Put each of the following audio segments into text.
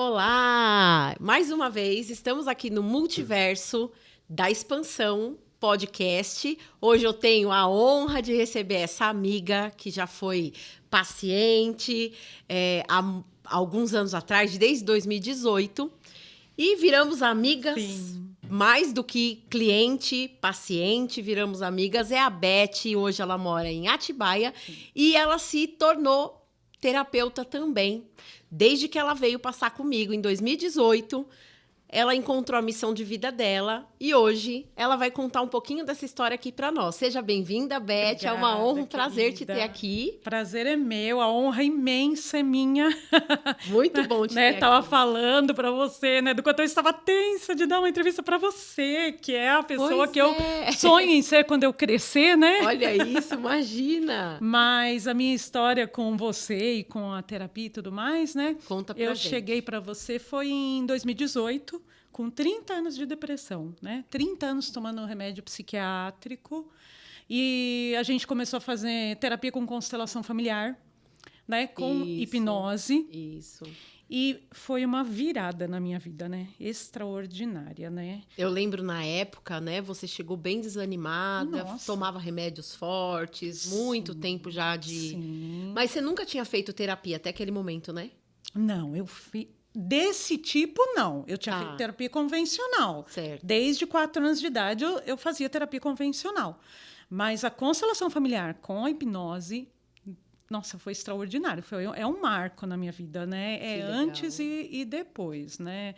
Olá! Mais uma vez, estamos aqui no Multiverso da Expansão Podcast. Hoje eu tenho a honra de receber essa amiga que já foi paciente há alguns anos atrás, desde 2018, e viramos amigas. Sim. Mais do que cliente, paciente, viramos amigas. É a Beth, hoje ela mora em Atibaia e ela se tornou terapeuta também. Desde que ela veio passar comigo em 2018, ela encontrou a missão de vida dela e hoje ela vai contar um pouquinho dessa história aqui para nós. Seja bem-vinda, Beth. Obrigada, é uma honra, um prazer querida. te ter aqui. Prazer é meu, a honra imensa é minha. Muito bom te ter Tava aqui. falando para você, do quanto eu estava tensa de dar uma entrevista para você, que é a pessoa Pois que eu sonho em ser quando eu crescer, né? Olha isso, imagina. Mas a minha história com você e com a terapia e tudo mais, né? Conta pra Eu gente. cheguei para você foi em 2018, com 30 anos de depressão, né? 30 anos tomando remédio psiquiátrico. E a gente começou a fazer terapia com constelação familiar, né? Com hipnose. Isso. E foi uma virada na minha vida, né? Extraordinária, né? Eu lembro na época, né? Você chegou bem desanimada, Nossa. tomava remédios fortes, muito tempo já de... Sim. Mas você nunca tinha feito terapia até aquele momento, né? Não, eu fiz... Desse tipo, não. Eu tinha feito terapia convencional. Certo. Desde 4 anos de idade, eu fazia terapia convencional. Mas a constelação familiar com a hipnose... Nossa, foi extraordinário. É um marco na minha vida, né? É antes e depois, né?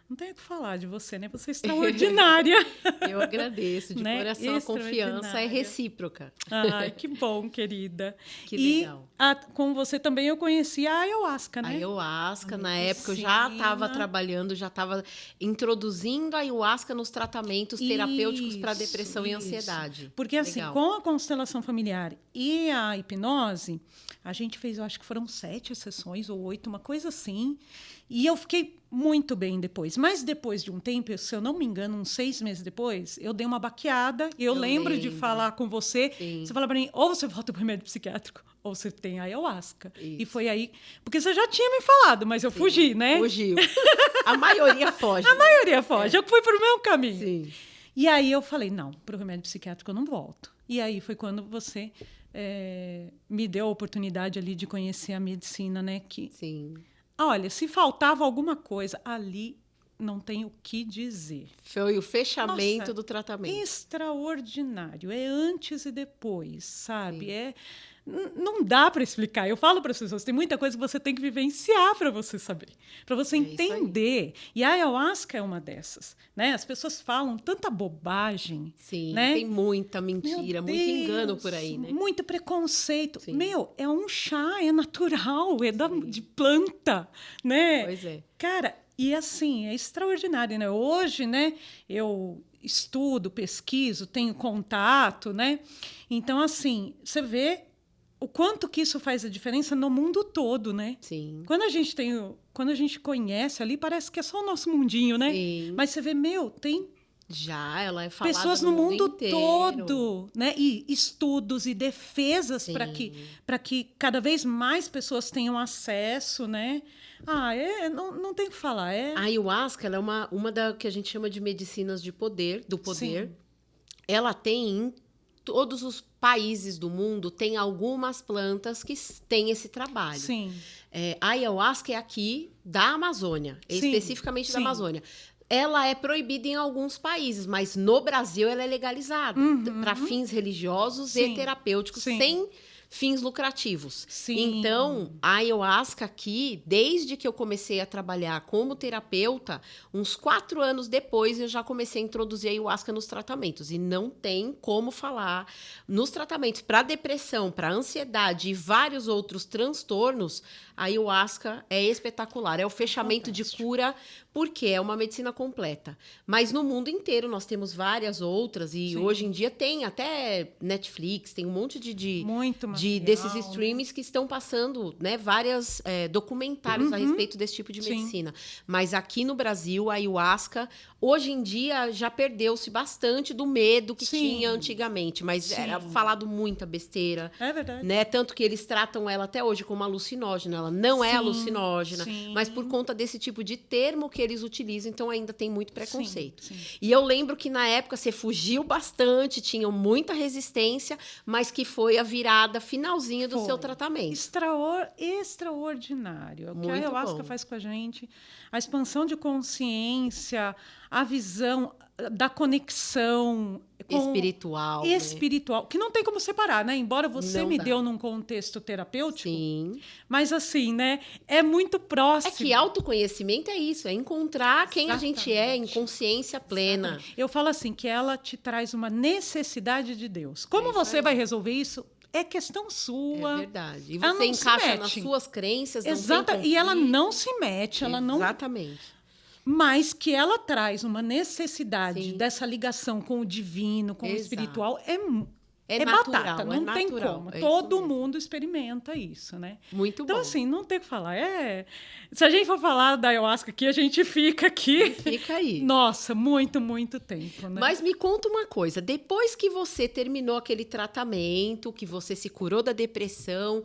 Não tenho o que falar de você, né? Você é extraordinária. Eu agradeço, de Né? coração. A confiança é recíproca. Ai, que bom, querida. Que legal. Com você também eu conheci a ayahuasca, né? A ayahuasca, na época, eu já estava trabalhando, já estava introduzindo a ayahuasca nos tratamentos terapêuticos para depressão e ansiedade. Porque, assim, com a constelação familiar e a hipnose, a gente fez, eu acho que foram 7 sessões ou 8, uma coisa assim. E eu fiquei muito bem depois. Mas depois de um tempo, se eu não me engano, uns 6 meses depois, eu dei uma baqueada. Eu lembro de falar com você. Sim. Você fala para mim, ou você volta para o remédio psiquiátrico, ou você tem a ayahuasca. Isso. E foi aí... Porque você já tinha me falado, mas eu fugi, né? Fugiu. A maioria foge. A maioria foge. Eu fui para o meu caminho. Sim. E aí eu falei, não, para o remédio psiquiátrico eu não volto. E aí foi quando você me deu a oportunidade ali de conhecer a medicina, né? Sim. Olha, se faltava alguma coisa, ali não tem o que dizer. Foi o fechamento Nossa, do tratamento. Extraordinário. É antes e depois, sabe? Não dá para explicar. Eu falo para as pessoas, tem muita coisa que você tem que vivenciar para você saber, para você entender. E a ayahuasca é uma dessas, né? As pessoas falam tanta bobagem. Sim, né? Tem muita mentira, muito engano por aí, né? Muito preconceito. Sim. É um chá, é natural, de planta, né? Pois é. Cara, e assim, é extraordinário, né? Hoje, né, eu estudo, pesquiso, tenho contato, né? Então, assim, você vê o quanto que isso faz a diferença no mundo todo, né? Sim. Quando a gente conhece ali, parece que é só o nosso mundinho, né? Sim. Mas você vê, tem ela é falada pessoas no mundo inteiro. todo, né? E estudos e defesas para que cada vez mais pessoas tenham acesso, né? Não tem o que falar. A ayahuasca, ela é uma da que a gente chama de medicinas do poder. Sim. Ela tem em todos os países do mundo, tem algumas plantas que têm esse trabalho. Sim. A ayahuasca é aqui da Amazônia, especificamente da Amazônia. Ela é proibida em alguns países, mas no Brasil ela é legalizada para fins religiosos e terapêuticos, sem fins lucrativos. Sim. Então, a ayahuasca aqui, desde que eu comecei a trabalhar como terapeuta, uns 4 anos depois eu já comecei a introduzir a ayahuasca nos tratamentos. E não tem como falar nos tratamentos para depressão, para ansiedade e vários outros transtornos, a ayahuasca é espetacular. É o fechamento de cura, porque é uma medicina completa. Mas no mundo inteiro nós temos várias outras, e hoje em dia tem até Netflix, tem um monte de desses material, streams que estão passando, né, vários documentários a respeito desse tipo de Sim. medicina. Mas aqui no Brasil, a ayahuasca, hoje em dia, já perdeu-se bastante do medo que Sim. tinha antigamente. Mas Sim. era falado muita besteira. É verdade. Né? Tanto que eles tratam ela até hoje como alucinógena. Ela não é Sim, alucinógena. sim. Mas por conta desse tipo de termo que eles utilizam, então ainda tem muito preconceito. Sim. E eu lembro que na época você fugiu bastante, tinha muita resistência, mas que foi a virada finalzinha do Foi. seu tratamento. Extraordinário. O que a Muito ayahuasca bom. faz com a gente, a expansão de consciência, a visão da conexão Espiritual, né? espiritual, que não tem como separar, né? Embora você Não me dá. deu num contexto terapêutico, Sim. mas assim, né? É muito próximo. É que autoconhecimento é isso, é encontrar quem a gente é em consciência plena. Eu falo assim, que ela te traz uma necessidade de Deus. Como isso você aí. vai resolver isso? É questão É sua. verdade. E Ela você não se encaixa nas mete. suas crenças, não Exata. tem E ela conflito. não se mete, ela não. Exatamente. Mas que ela traz uma necessidade Sim. dessa ligação com o divino, com o Exato. espiritual, é É batata, natural, não é tem natural, como. é isso Todo mesmo. mundo experimenta isso, né? Muito Então, bom. assim, não tem o que falar. Se a gente for falar da ayahuasca aqui, a gente fica aqui. Fica aí. Nossa, muito, muito tempo, né? Mas me conta uma coisa, depois que você terminou aquele tratamento, que você se curou da depressão,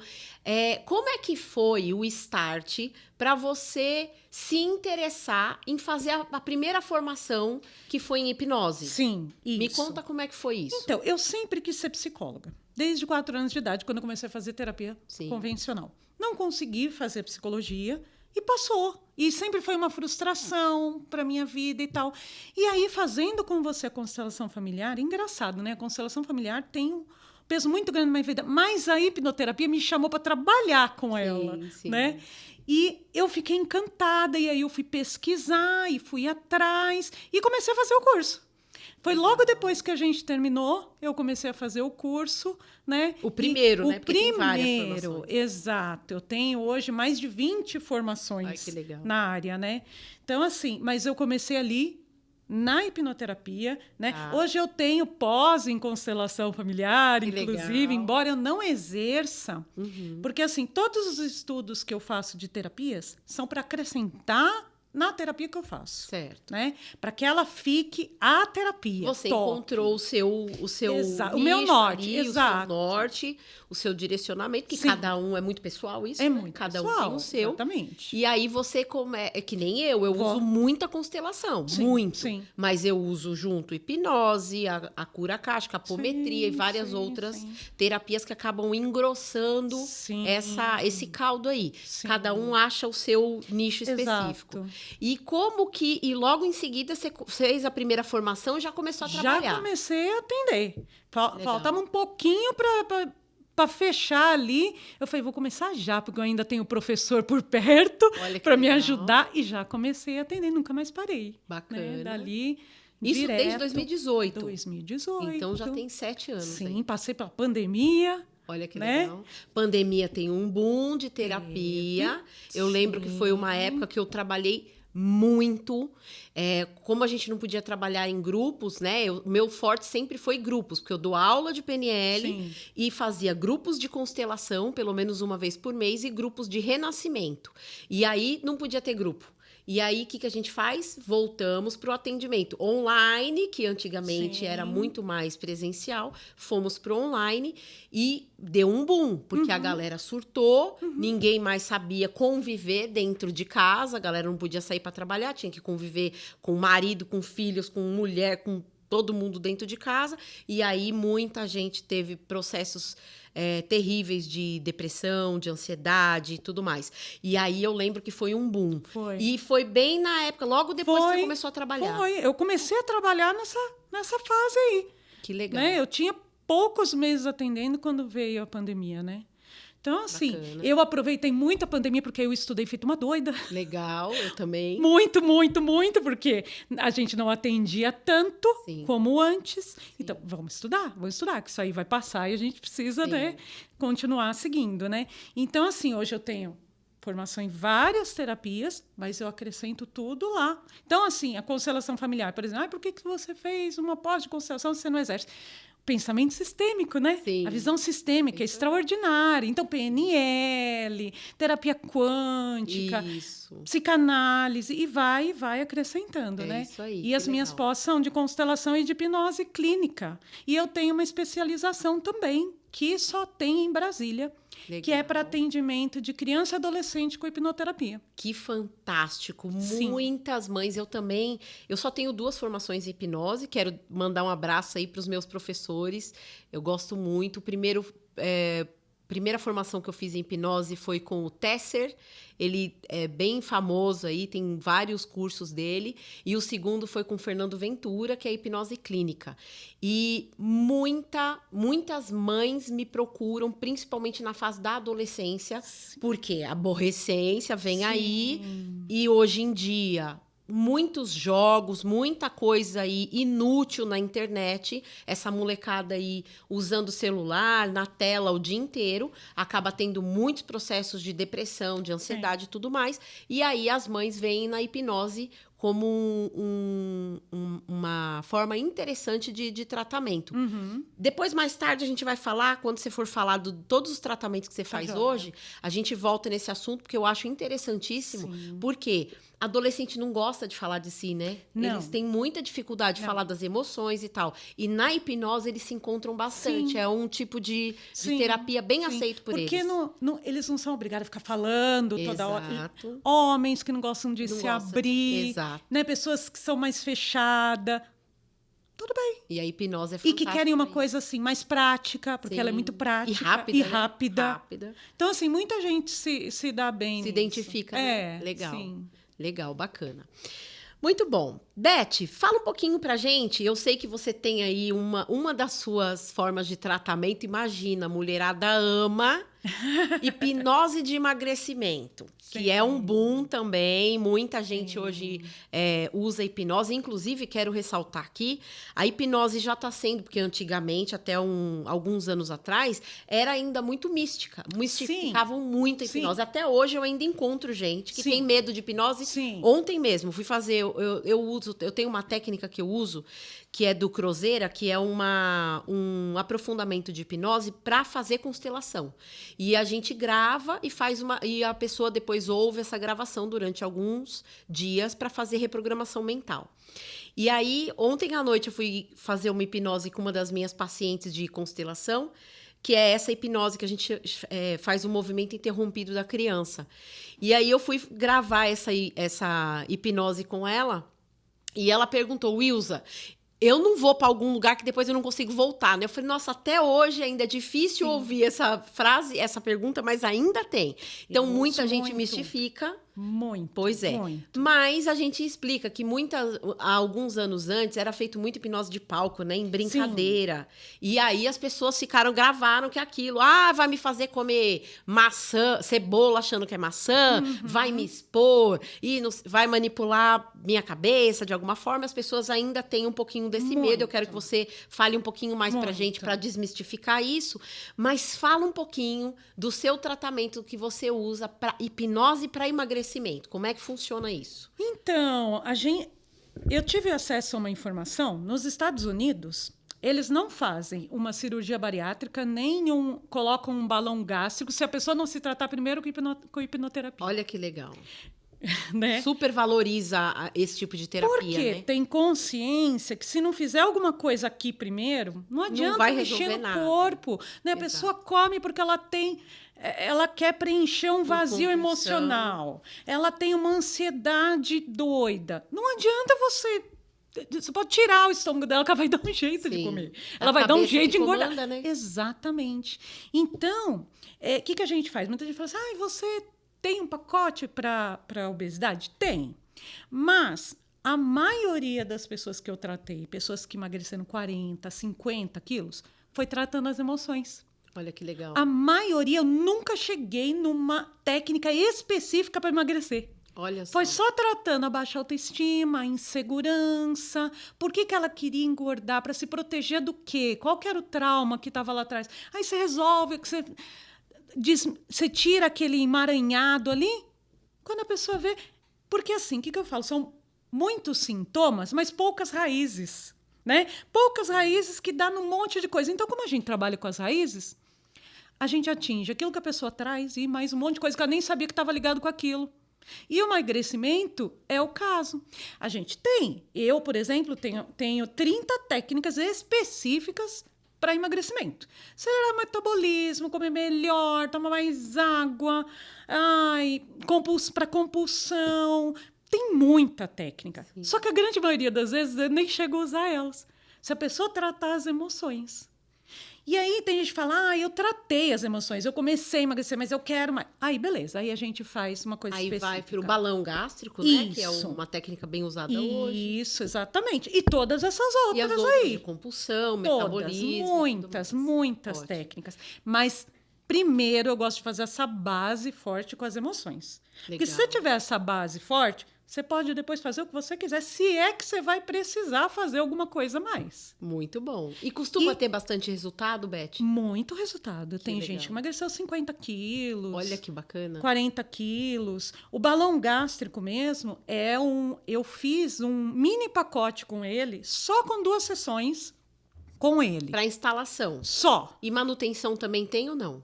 como é que foi o start para você se interessar em fazer a primeira formação, que foi em hipnose? Sim, isso. Me conta como é que foi isso. Então, eu sempre quis ser psicóloga. Desde 4 anos de idade, quando eu comecei a fazer terapia Sim. convencional. Não consegui fazer psicologia e passou. E sempre foi uma frustração para minha vida e tal. E aí, fazendo com você a constelação familiar, engraçado, né? A constelação familiar tem um peso muito grande na minha vida, mas a hipnoterapia me chamou para trabalhar com ela, sim. né? E eu fiquei encantada, e aí eu fui pesquisar, e fui atrás, e comecei a fazer o curso. Foi logo depois que a gente terminou, eu comecei a fazer o curso, né? O primeiro, E né? Porque tem várias primeiro, formações. exato. Eu tenho hoje mais de 20 formações Ai, que legal. na área, né? Então, assim, mas eu comecei ali na hipnoterapia, né? Ah. Hoje eu tenho pós em constelação familiar, Que inclusive, legal. embora eu não exerça, Uhum. porque assim, todos os estudos que eu faço de terapias são para acrescentar na terapia que eu faço, Certo. né? Para que ela fique a terapia. Você top. encontrou o seu Exato. O nicho meu norte, ali, exato. o seu norte, o seu direcionamento, que Sim. cada um é muito pessoal, isso, É né? muito Cada um pessoal, tem o seu. exatamente. E aí você é que nem eu uso muita constelação, Sim, muito. sim. Mas eu uso junto hipnose, a cura akáshica, a apometria Sim, e várias sim, outras sim. terapias que acabam engrossando Sim. esse caldo aí. Sim. Cada um acha o seu nicho específico. Exato. E logo em seguida você fez a primeira formação e já começou a trabalhar. Já comecei a atender. Legal. Faltava um pouquinho para fechar ali. Eu falei, vou começar já, porque eu ainda tenho o professor por perto Olha que para me legal. ajudar. E já comecei a atender, nunca mais parei. Bacana. Né? Dali, Isso direto, desde 2018. 2018. Então já tem 7 anos. Sim, aí. passei pela pandemia. Olha que né? legal. Pandemia tem um boom de terapia. Eu lembro que foi uma época que eu trabalhei muito. Como a gente não podia trabalhar em grupos, né? O meu forte sempre foi grupos, porque eu dou aula de PNL Sim. e fazia grupos de constelação, pelo menos uma vez por mês, e grupos de renascimento. E aí não podia ter grupo. E aí, o que a gente faz? Voltamos para o atendimento online, que antigamente Sim. era muito mais presencial. Fomos para o online e deu um boom, porque a galera surtou, ninguém mais sabia conviver dentro de casa, a galera não podia sair para trabalhar, tinha que conviver com o marido, com filhos, com mulher, com todo mundo dentro de casa. E aí, muita gente teve processos terríveis de depressão, de ansiedade e tudo mais. E aí eu lembro que foi um boom. Foi. E foi bem na época, logo depois que você começou a trabalhar. Foi. Eu comecei a trabalhar nessa fase aí. Que legal. Né? Eu tinha poucos meses atendendo quando veio a pandemia, né? Então, assim, Bacana. eu aproveitei muito a pandemia porque eu estudei feito uma doida. Legal, eu também. Muito, muito, muito, porque a gente não atendia tanto Sim. como antes. Então, vamos estudar, que isso aí vai passar e a gente precisa, Sim. né, continuar seguindo, né? Então, assim, hoje eu tenho formação em várias terapias, mas eu acrescento tudo lá. Então, assim, a constelação familiar, por exemplo, por que você fez uma pós de constelação se você não exerce? pensamento sistêmico, né? Sim. A visão sistêmica é extraordinária. Então, PNL, terapia quântica, Isso. psicanálise, e vai acrescentando, É né? isso aí, E que as minhas legal. pós são de constelação e de hipnose clínica. E eu tenho uma especialização também, que só tem em Brasília, que é para Legal. atendimento de criança e adolescente com hipnoterapia. Que fantástico. Sim. Muitas mães, eu também. Eu só tenho 2 formações em hipnose. Quero mandar um abraço aí para os meus professores. Eu gosto muito. Primeira formação que eu fiz em hipnose foi com o Tesser. Ele é bem famoso aí, tem vários cursos dele. E o segundo foi com o Fernando Ventura, que é hipnose clínica. E muitas mães me procuram, principalmente na fase da adolescência, porque a aborrecência vem aí. E hoje em dia, muitos jogos, muita coisa aí inútil na internet. Essa molecada aí usando o celular, na tela o dia inteiro, acaba tendo muitos processos de depressão, de ansiedade e tudo mais. E aí as mães veem na hipnose como uma forma interessante de tratamento. Depois, mais tarde, a gente vai falar, quando você for falar de todos os tratamentos que você faz joia. hoje, a gente volta nesse assunto, porque eu acho interessantíssimo. Porque adolescente não gosta de falar de si, né? Não. Eles têm muita dificuldade de falar das emoções e tal. E na hipnose eles se encontram bastante. Sim. É um tipo de Sim, terapia bem sim. aceito por Porque eles. eles não são obrigados a ficar falando toda hora. Exato. Homens que não gostam de Não se gosta de- abrir, Exato. né? Pessoas que são mais fechadas. Tudo bem. E a hipnose é E fantástica. que querem uma isso. coisa assim mais prática, porque Sim. ela é muito prática E rápida. e né? rápida. Rápida. Então, assim, muita gente se dá bem Se nisso. identifica, né? É, Legal. sim. Legal, bacana. Muito bom. Beth, fala um pouquinho pra gente. Eu sei que você tem aí uma das suas formas de tratamento. Imagina, a mulherada ama hipnose de emagrecimento, que é um boom também. Muita gente hoje usa hipnose. Inclusive, quero ressaltar aqui, a hipnose já está sendo, porque antigamente, até alguns anos atrás, era ainda muito mística. Mistificavam muito a hipnose. Sim. Até hoje eu ainda encontro gente que Sim. tem medo de hipnose. Sim. Ontem mesmo, fui fazer, eu tenho uma técnica que eu uso, que é do Crozeira, que é um aprofundamento de hipnose para fazer constelação. E a gente grava e a pessoa depois ouve essa gravação durante alguns dias para fazer reprogramação mental. E aí, ontem à noite eu fui fazer uma hipnose com uma das minhas pacientes de constelação, que é essa hipnose que a gente faz o movimento interrompido da criança. E aí eu fui gravar essa hipnose com ela, e ela perguntou, Wilza, eu não vou para algum lugar que depois eu não consigo voltar, né? Eu falei, nossa, até hoje ainda é difícil ouvir essa frase, essa pergunta, mas ainda tem. Então, muita gente mistifica. Muito. Pois é. Muito. Mas a gente explica que há alguns anos antes era feito muito hipnose de palco, né? Em brincadeira. E aí as pessoas gravaram que aquilo, vai me fazer comer maçã, cebola achando que é maçã, vai me expor, e vai manipular minha cabeça de alguma forma. As pessoas ainda têm um pouquinho desse medo. Eu quero que você fale um pouquinho mais pra gente, pra desmistificar isso. Mas fala um pouquinho do seu tratamento que você usa para hipnose para emagrecimento. Como é que funciona isso? Então, eu tive acesso a uma informação. Nos Estados Unidos, eles não fazem uma cirurgia bariátrica, colocam um balão gástrico se a pessoa não se tratar primeiro com hipnoterapia. Olha que legal. Né? Super valoriza esse tipo de terapia, Porque né? tem consciência que se não fizer alguma coisa aqui primeiro, não adianta vai mexer resolver no nada. corpo. Né? A pessoa come porque ela quer preencher um vazio emocional. Ela tem uma ansiedade doida. Não adianta você pode tirar o estômago dela, que ela vai dar um jeito de comer. Ela vai dar um jeito de engordar. Comanda, né? Exatamente. Então, o que a gente faz? Muita gente fala assim, você tem um pacote para obesidade? Tem. Mas a maioria das pessoas que eu tratei, pessoas que emagreceram 40, 50 quilos, foi tratando as emoções. Olha que legal. A maioria, eu nunca cheguei numa técnica específica para emagrecer. Olha só. Foi só tratando a baixa autoestima, a insegurança. Por que ela queria engordar? Para se proteger do quê? Qual que era o trauma que estava lá atrás? Aí você resolve, você tira aquele emaranhado ali, quando a pessoa vê... Porque assim, o que eu falo? São muitos sintomas, mas poucas raízes. né? Poucas raízes que dá num monte de coisa. Então, como a gente trabalha com as raízes, a gente atinge aquilo que a pessoa traz e mais um monte de coisa que ela nem sabia que estava ligado com aquilo. E o emagrecimento é o caso. A gente eu, por exemplo, tenho 30 técnicas específicas para emagrecimento. Acelerar o metabolismo, comer melhor, tomar mais água, para compulsão. Tem muita técnica. Sim. Só que a grande maioria das vezes eu nem chego a usar elas. Se a pessoa tratar as emoções. E aí tem gente que fala, eu tratei as emoções, eu comecei a emagrecer, mas eu quero mais. Aí, beleza, aí a gente faz uma coisa específica. Aí vai para o balão gástrico, né? Que é uma técnica bem usada hoje. Isso, exatamente. E todas essas outras e as outras aí. De compulsão, Todas, metabolismo. muitas técnicas. Mas primeiro eu gosto de fazer essa base forte com as emoções. Legal. Porque se você tiver essa base forte, você pode depois fazer o que você quiser, se é que você vai precisar fazer alguma coisa a mais. Muito bom. E costuma ter bastante resultado, Beth? Muito resultado. Tem legal. gente que emagreceu 50 quilos. Olha que bacana. 40 quilos. O balão gástrico mesmo eu fiz um mini pacote com ele, só com 2 sessões com ele. Para instalação. Só. E manutenção também tem ou não?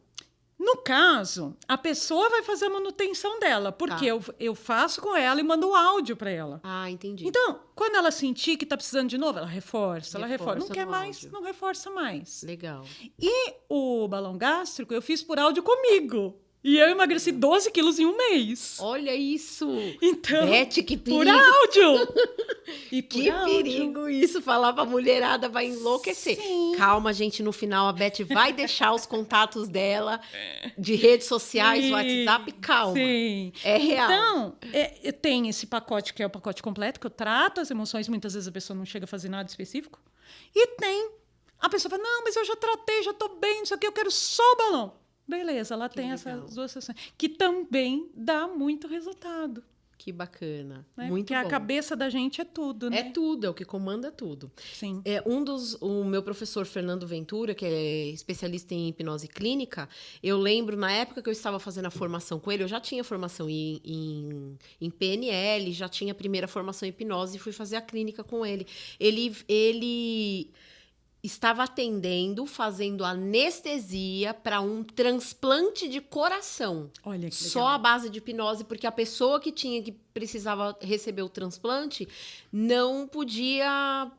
No caso, a pessoa vai fazer a manutenção dela, porque eu faço com ela e mando o áudio para ela. Ah, entendi. Então, quando ela sentir que está precisando de novo, ela reforça. Não quer no mais, áudio. não reforça mais. Legal. E o balão gástrico eu fiz por áudio comigo. E eu emagreci 12 quilos em um mês. Olha isso! Então, Beth, que perigo! por áudio! E por Que áudio. perigo isso! Falar pra mulherada vai enlouquecer. Sim. Calma, gente, no final a Beth vai deixar os contatos dela de redes sociais, Sim, WhatsApp, calma. Sim. É real. Então, tem esse pacote que é o pacote completo, que eu trato as emoções, muitas vezes a pessoa não chega a fazer nada específico. E tem a pessoa fala, não, mas eu já tratei, já tô bem, não sei o que, eu quero só o balão. Beleza, ela tem legal. essas 2 sessões, que também dá muito resultado. Que bacana. Né? Muito Porque bom. a cabeça da gente é tudo, né? É tudo, é o que comanda tudo. Sim. O meu professor Fernando Ventura, que é especialista em hipnose clínica, eu lembro, na época que eu estava fazendo a formação com ele, eu já tinha formação em PNL, já tinha a primeira formação em hipnose e fui fazer a clínica com ele. Ele estava atendendo, fazendo anestesia para um transplante de coração. Olha que legal. Só a base de hipnose, porque a pessoa que precisava receber o transplante não podia...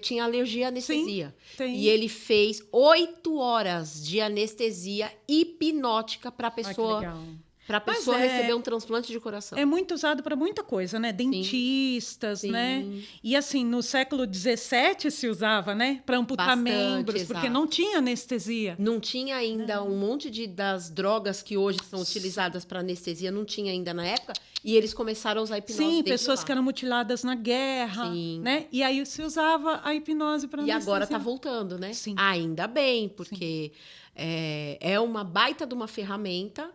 tinha alergia à anestesia. Sim, tem. E ele fez 8 horas de anestesia hipnótica para a pessoa... que legal. Para a pessoa receber um transplante de coração. É muito usado para muita coisa, né? Dentistas, Sim. né? E assim, no século XVII se usava, né? Para amputar Bastante, membros, porque exato. não tinha anestesia. Não tinha ainda um monte das drogas que hoje são utilizadas para anestesia, não tinha ainda na época. E eles começaram a usar a hipnose. Sim, desde pessoas lá. que eram mutiladas na guerra, Sim. né? E aí se usava a hipnose para E anestesia. agora está voltando, né? Sim. Ainda bem, porque é uma baita de uma ferramenta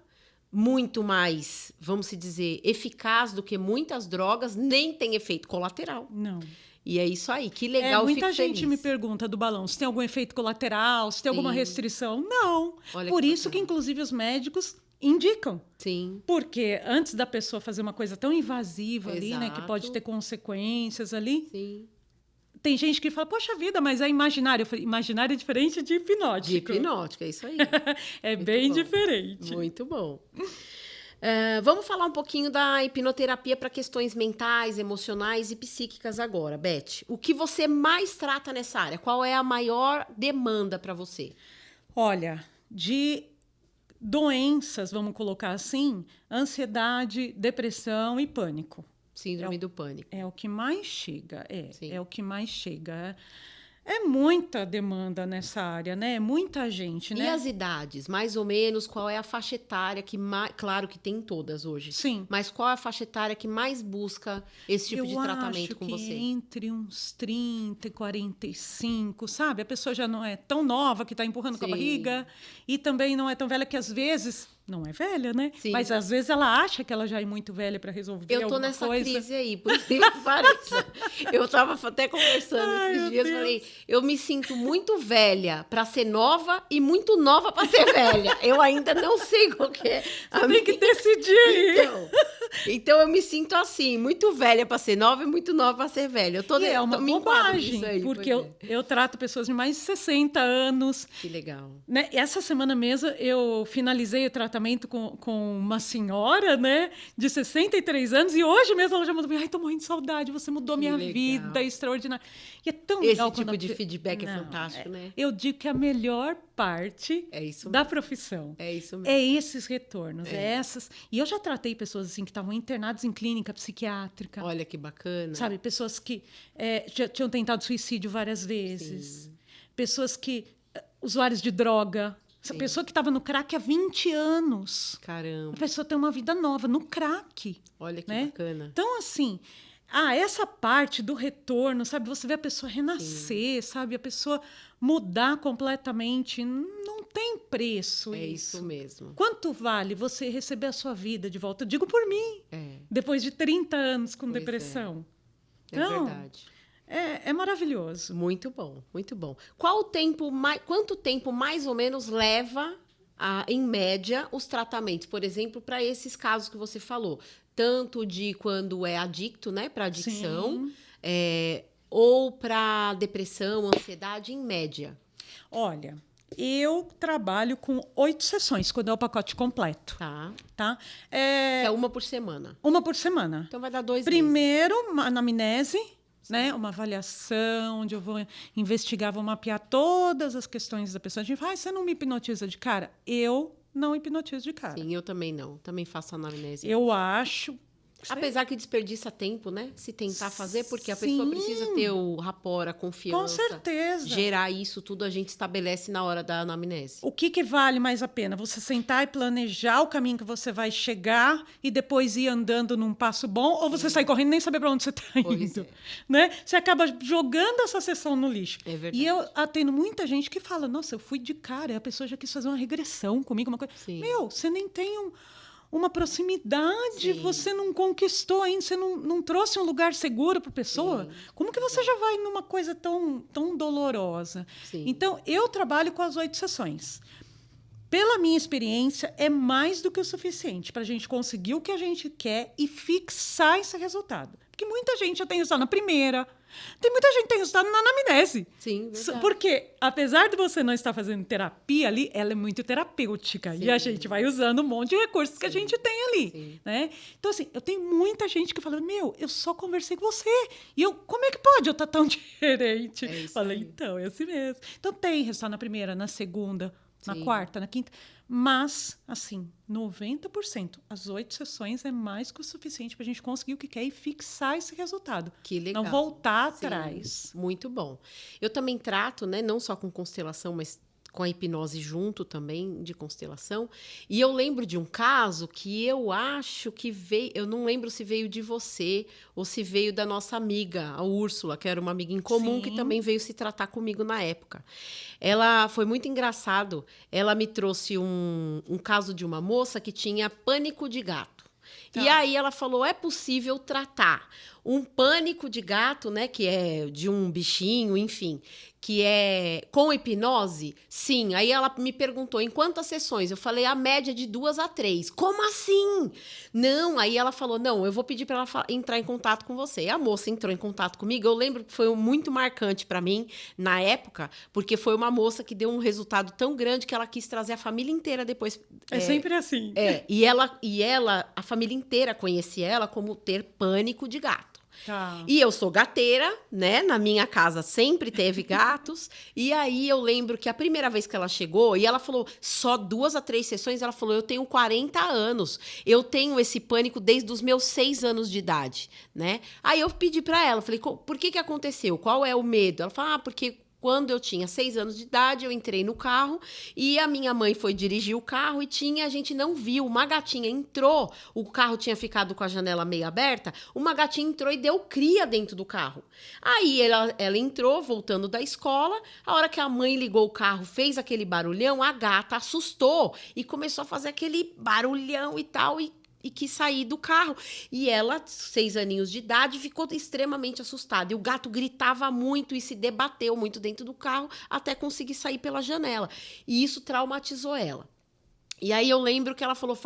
muito mais, vamos dizer, eficaz do que muitas drogas, nem tem efeito colateral. Não. E é isso aí, que legal, Muita fico gente feliz. me pergunta do balão se tem algum efeito colateral, se tem alguma Sim. restrição. Não. Olha Por que isso que, bacana. inclusive, os médicos indicam. Sim, Porque antes da pessoa fazer uma coisa tão invasiva ali, né? Que Exato. pode ter consequências ali. sim. Tem gente que fala, poxa vida, mas é imaginário. Eu falei, imaginário é diferente de hipnótico. De hipnótica, é isso aí. É Muito bem bom. diferente. Muito bom. Vamos falar um pouquinho da hipnoterapia para questões mentais, emocionais e psíquicas agora, Beth. O que você mais trata nessa área? Qual é a maior demanda para você? Olha, de doenças, vamos colocar assim, ansiedade, depressão e pânico. Síndrome do pânico. É o que mais chega, Sim. é o que mais chega. É muita demanda nessa área, né? Muita gente, né? E as idades? Mais ou menos, qual é a faixa etária que mais... Claro que tem todas hoje. Sim. Mas qual é a faixa etária que mais busca esse tipo de tratamento com Eu acho você? que entre uns 30 e 45, sabe? A pessoa já não é tão nova que está empurrando com a Sim. barriga e também não é tão velha que às vezes... Não é velha, né? Sim. Mas às vezes ela acha que ela já é muito velha para resolver Eu tô alguma nessa coisa. crise aí, por incrível que pareça. Eu tava até conversando Ai, esses meu dias, Deus. falei, eu me sinto muito velha para ser nova e muito nova para ser velha. Eu ainda não sei qual que é. Você tem que decidir aí. Então, Então eu me sinto assim, muito velha para ser nova e muito nova para ser velha. Eu tô, E é uma me enquadro bobagem, nisso aí, porque pois é. eu trato pessoas de mais de 60 anos. Que legal. Né? Essa semana mesmo eu finalizei o tratamento com uma senhora, né, de 63 anos, e hoje mesmo ela já mandou: ai, tô morrendo de saudade, você mudou Que minha legal. vida, é extraordinário. E é tão Esse legal tipo quando de feedback é fantástico, né? Eu digo que a melhor parte É isso da mesmo. profissão É isso mesmo. é esses retornos, essas. E eu já tratei pessoas assim que estavam internadas em clínica psiquiátrica. Olha que bacana. Sabe, pessoas que já tinham tentado suicídio várias vezes. Sim. Pessoas que... usuários de droga. Essa pessoa que estava no crack há 20 anos. Caramba. A pessoa tem uma vida nova no crack. Olha que né? bacana. Então, assim... essa parte do retorno, sabe? Você vê a pessoa renascer, sabe? A pessoa mudar completamente. Não tem preço É isso. isso mesmo. Quanto vale você receber a sua vida de volta? Eu digo por mim. Depois de 30 anos com depressão. É verdade. É maravilhoso. Muito bom, muito bom. Quanto tempo mais ou menos leva, em média, os tratamentos? Por exemplo, para esses casos que você falou. Tanto de quando é adicto, né? Para adicção. Ou para depressão, ansiedade, em média. Olha, eu trabalho com 8 sessões, quando é o pacote completo. Tá. Que é uma por semana. Uma por semana. Então vai dar 2 meses. Primeiro, uma anamnese, né? Uma avaliação, onde eu vou investigar, vou mapear todas as questões da pessoa. A gente fala: você não me hipnotiza de cara? Eu não hipnotizo de cara. Sim, eu também não. Também faço anamnese. Eu acho... Apesar que desperdiça tempo, né? Se tentar fazer, porque a pessoa precisa ter o rapport, a confiança. Com certeza. Gerar isso tudo a gente estabelece na hora da anamnese. O que vale mais a pena? Você sentar e planejar o caminho que você vai chegar e depois ir andando num passo bom, ou você sair correndo e nem saber para onde você está indo? Né? Você acaba jogando essa sessão no lixo. É verdade. E eu atendo muita gente que fala: nossa, eu fui de cara, e a pessoa já quis fazer uma regressão comigo, uma coisa. Sim. Meu, você nem tem uma proximidade, Sim. você não conquistou ainda, você não trouxe um lugar seguro para a pessoa. Sim. Como que você já vai numa coisa tão dolorosa? Sim. Então, eu trabalho com as 8 sessões. Pela minha experiência, é mais do que o suficiente para a gente conseguir o que a gente quer e fixar esse resultado. Porque muita gente já tem resultado na primeira, tem muita gente que tem resultado na anamnese. Sim, verdade. Porque, apesar de você não estar fazendo terapia ali, ela é muito terapêutica. Sim. E a gente vai usando um monte de recursos que a gente tem ali. Né? Então, assim, eu tenho muita gente que fala: meu, eu só conversei com você. E eu, como é que pode eu estar tão diferente? Falei: então, é assim mesmo. Então, tem resultado na primeira, na segunda, na quarta, na quinta. Mas, assim, 90%, as 8 sessões é mais que o suficiente para a gente conseguir o que quer e fixar esse resultado. Que legal. Não voltar atrás. Muito bom. Eu também trato, né, não só com constelação, mas com a hipnose junto também, de constelação. E eu lembro de um caso que eu acho que veio... Eu não lembro se veio de você ou se veio da nossa amiga, a Úrsula, que era uma amiga em comum, que também veio se tratar comigo na época. Ela foi muito engraçado. Ela me trouxe um caso de uma moça que tinha pânico de gato. E aí ela falou: é possível tratar um pânico de gato, né, que é de um bichinho, enfim, que é com hipnose? Sim. Aí ela me perguntou: em quantas sessões? Eu falei: a média de 2 a 3. Como assim? Não. Aí ela falou: não, eu vou pedir para ela entrar em contato com você. E a moça entrou em contato comigo. Eu lembro que foi muito marcante para mim na época, porque foi uma moça que deu um resultado tão grande que ela quis trazer a família inteira depois. É sempre assim. E ela, a família inteira conhecia ela como ter pânico de gato. E eu sou gateira, né? Na minha casa sempre teve gatos. E aí eu lembro que a primeira vez que ela chegou, e ela falou só 2 a 3 sessões, ela falou: eu tenho 40 anos. Eu tenho esse pânico desde os meus 6 anos de idade, né? Aí eu pedi pra ela, falei: por que aconteceu? Qual é o medo? Ela falou: porque quando eu tinha 6 anos de idade, eu entrei no carro e a minha mãe foi dirigir o carro e a gente não viu. Uma gatinha entrou, o carro tinha ficado com a janela meio aberta, uma gatinha entrou e deu cria dentro do carro. Aí ela entrou, voltando da escola, a hora que a mãe ligou o carro, fez aquele barulhão, a gata assustou e começou a fazer aquele barulhão e tal, e quis sair do carro. E ela, 6 aninhos de idade, ficou extremamente assustada. E o gato gritava muito e se debateu muito dentro do carro até conseguir sair pela janela. E isso traumatizou ela. E aí eu lembro que ela falou,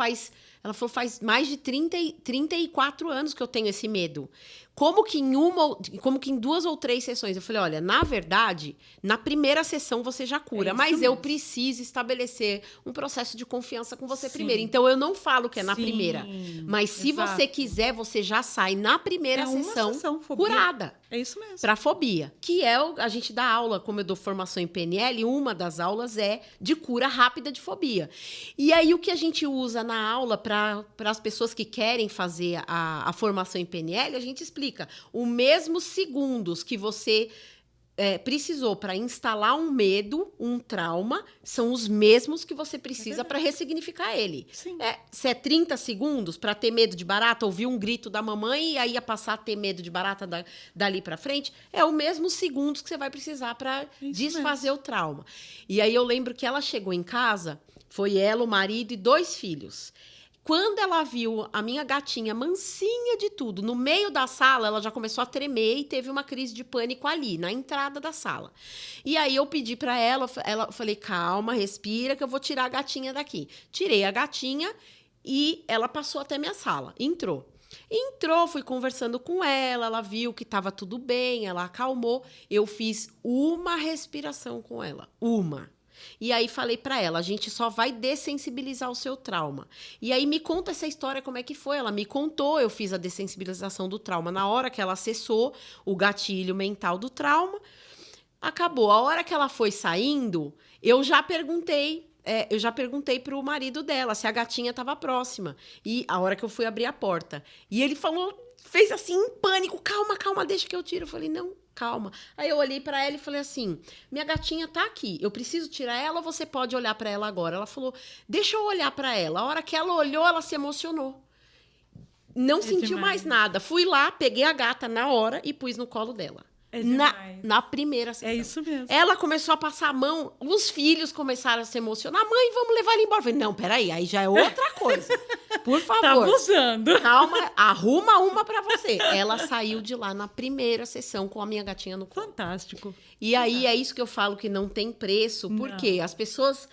Ela falou, faz mais de 34 anos que eu tenho esse medo. Como que em 2 ou 3 sessões? Eu falei, olha, na verdade, na primeira sessão você já cura, mas eu preciso estabelecer um processo de confiança com você primeiro. Então, eu não falo que é na primeira. Mas se você quiser, você já sai na primeira sessão curada. É isso mesmo. Para fobia, que é a gente dá aula, como eu dou formação em PNL, uma das aulas é de cura rápida de fobia. E aí, o que a gente usa na aula para as pessoas que querem fazer a formação em PNL, a gente explica. Os mesmos segundos que você precisou para instalar um medo, um trauma, são os mesmos que você precisa para ressignificar ele. Sim. Se é 30 segundos para ter medo de barata, ouvir um grito da mamãe e aí ia passar a ter medo de barata dali para frente, é o mesmo segundos que você vai precisar para desfazer o trauma. E aí eu lembro que ela chegou em casa, foi ela, o marido e 2 filhos. Quando ela viu a minha gatinha mansinha de tudo, no meio da sala, ela já começou a tremer e teve uma crise de pânico ali, na entrada da sala. E aí eu pedi para ela, falei, calma, respira, que eu vou tirar a gatinha daqui. Tirei a gatinha e ela passou até minha sala, entrou, fui conversando com ela viu que estava tudo bem, ela acalmou. Eu fiz uma respiração com ela, uma. E aí falei pra ela, a gente só vai dessensibilizar o seu trauma. E aí me conta essa história, como é que foi? Ela me contou, eu fiz a dessensibilização do trauma. Na hora que ela acessou o gatilho mental do trauma, acabou. A hora que ela foi saindo, eu já perguntei pro marido dela se a gatinha estava próxima. E a hora que eu fui abrir a porta. E ele fez assim, em pânico, calma, deixa que eu tiro. Eu falei, não, calma. Aí eu olhei pra ela e falei assim, minha gatinha tá aqui, eu preciso tirar ela ou você pode olhar pra ela agora? Ela falou, deixa eu olhar pra ela. A hora que ela olhou, ela se emocionou. Não sentiu mais nada. Fui lá, peguei a gata na hora e pus no colo dela. Na primeira sessão. É isso mesmo. Ela começou a passar a mão, os filhos começaram a se emocionar. Mãe, vamos levar ele embora. Eu falei, não, peraí, aí já é outra coisa. Por favor. Tá abusando. Calma, arruma uma pra você. Ela saiu de lá na primeira sessão com a minha gatinha no colo. Fantástico. E aí é isso que eu falo que não tem preço, porque as pessoas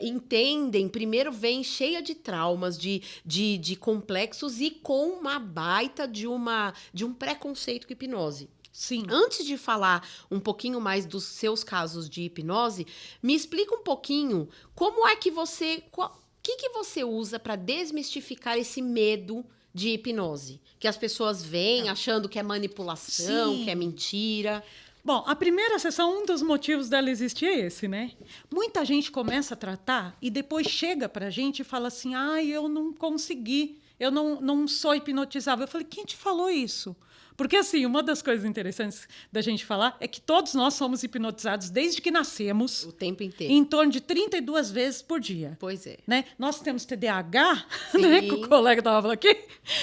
entendem, primeiro vem cheia de traumas, de complexos e com uma baita de um preconceito com hipnose. Sim. Antes de falar um pouquinho mais dos seus casos de hipnose, me explica um pouquinho como é que você... O que você usa para desmistificar esse medo de hipnose? Que as pessoas vêm achando que é manipulação, que é mentira. Bom, a primeira sessão, um dos motivos dela existir é esse, né? Muita gente começa a tratar e depois chega pra gente e fala assim, eu não consegui, eu não sou hipnotizável. Eu falei, quem te falou isso? Porque, assim, uma das coisas interessantes da gente falar é que todos nós somos hipnotizados desde que nascemos. O tempo inteiro. Em torno de 32 vezes por dia. Pois é. Né? Nós temos TDAH, né, que o colega estava falando aqui.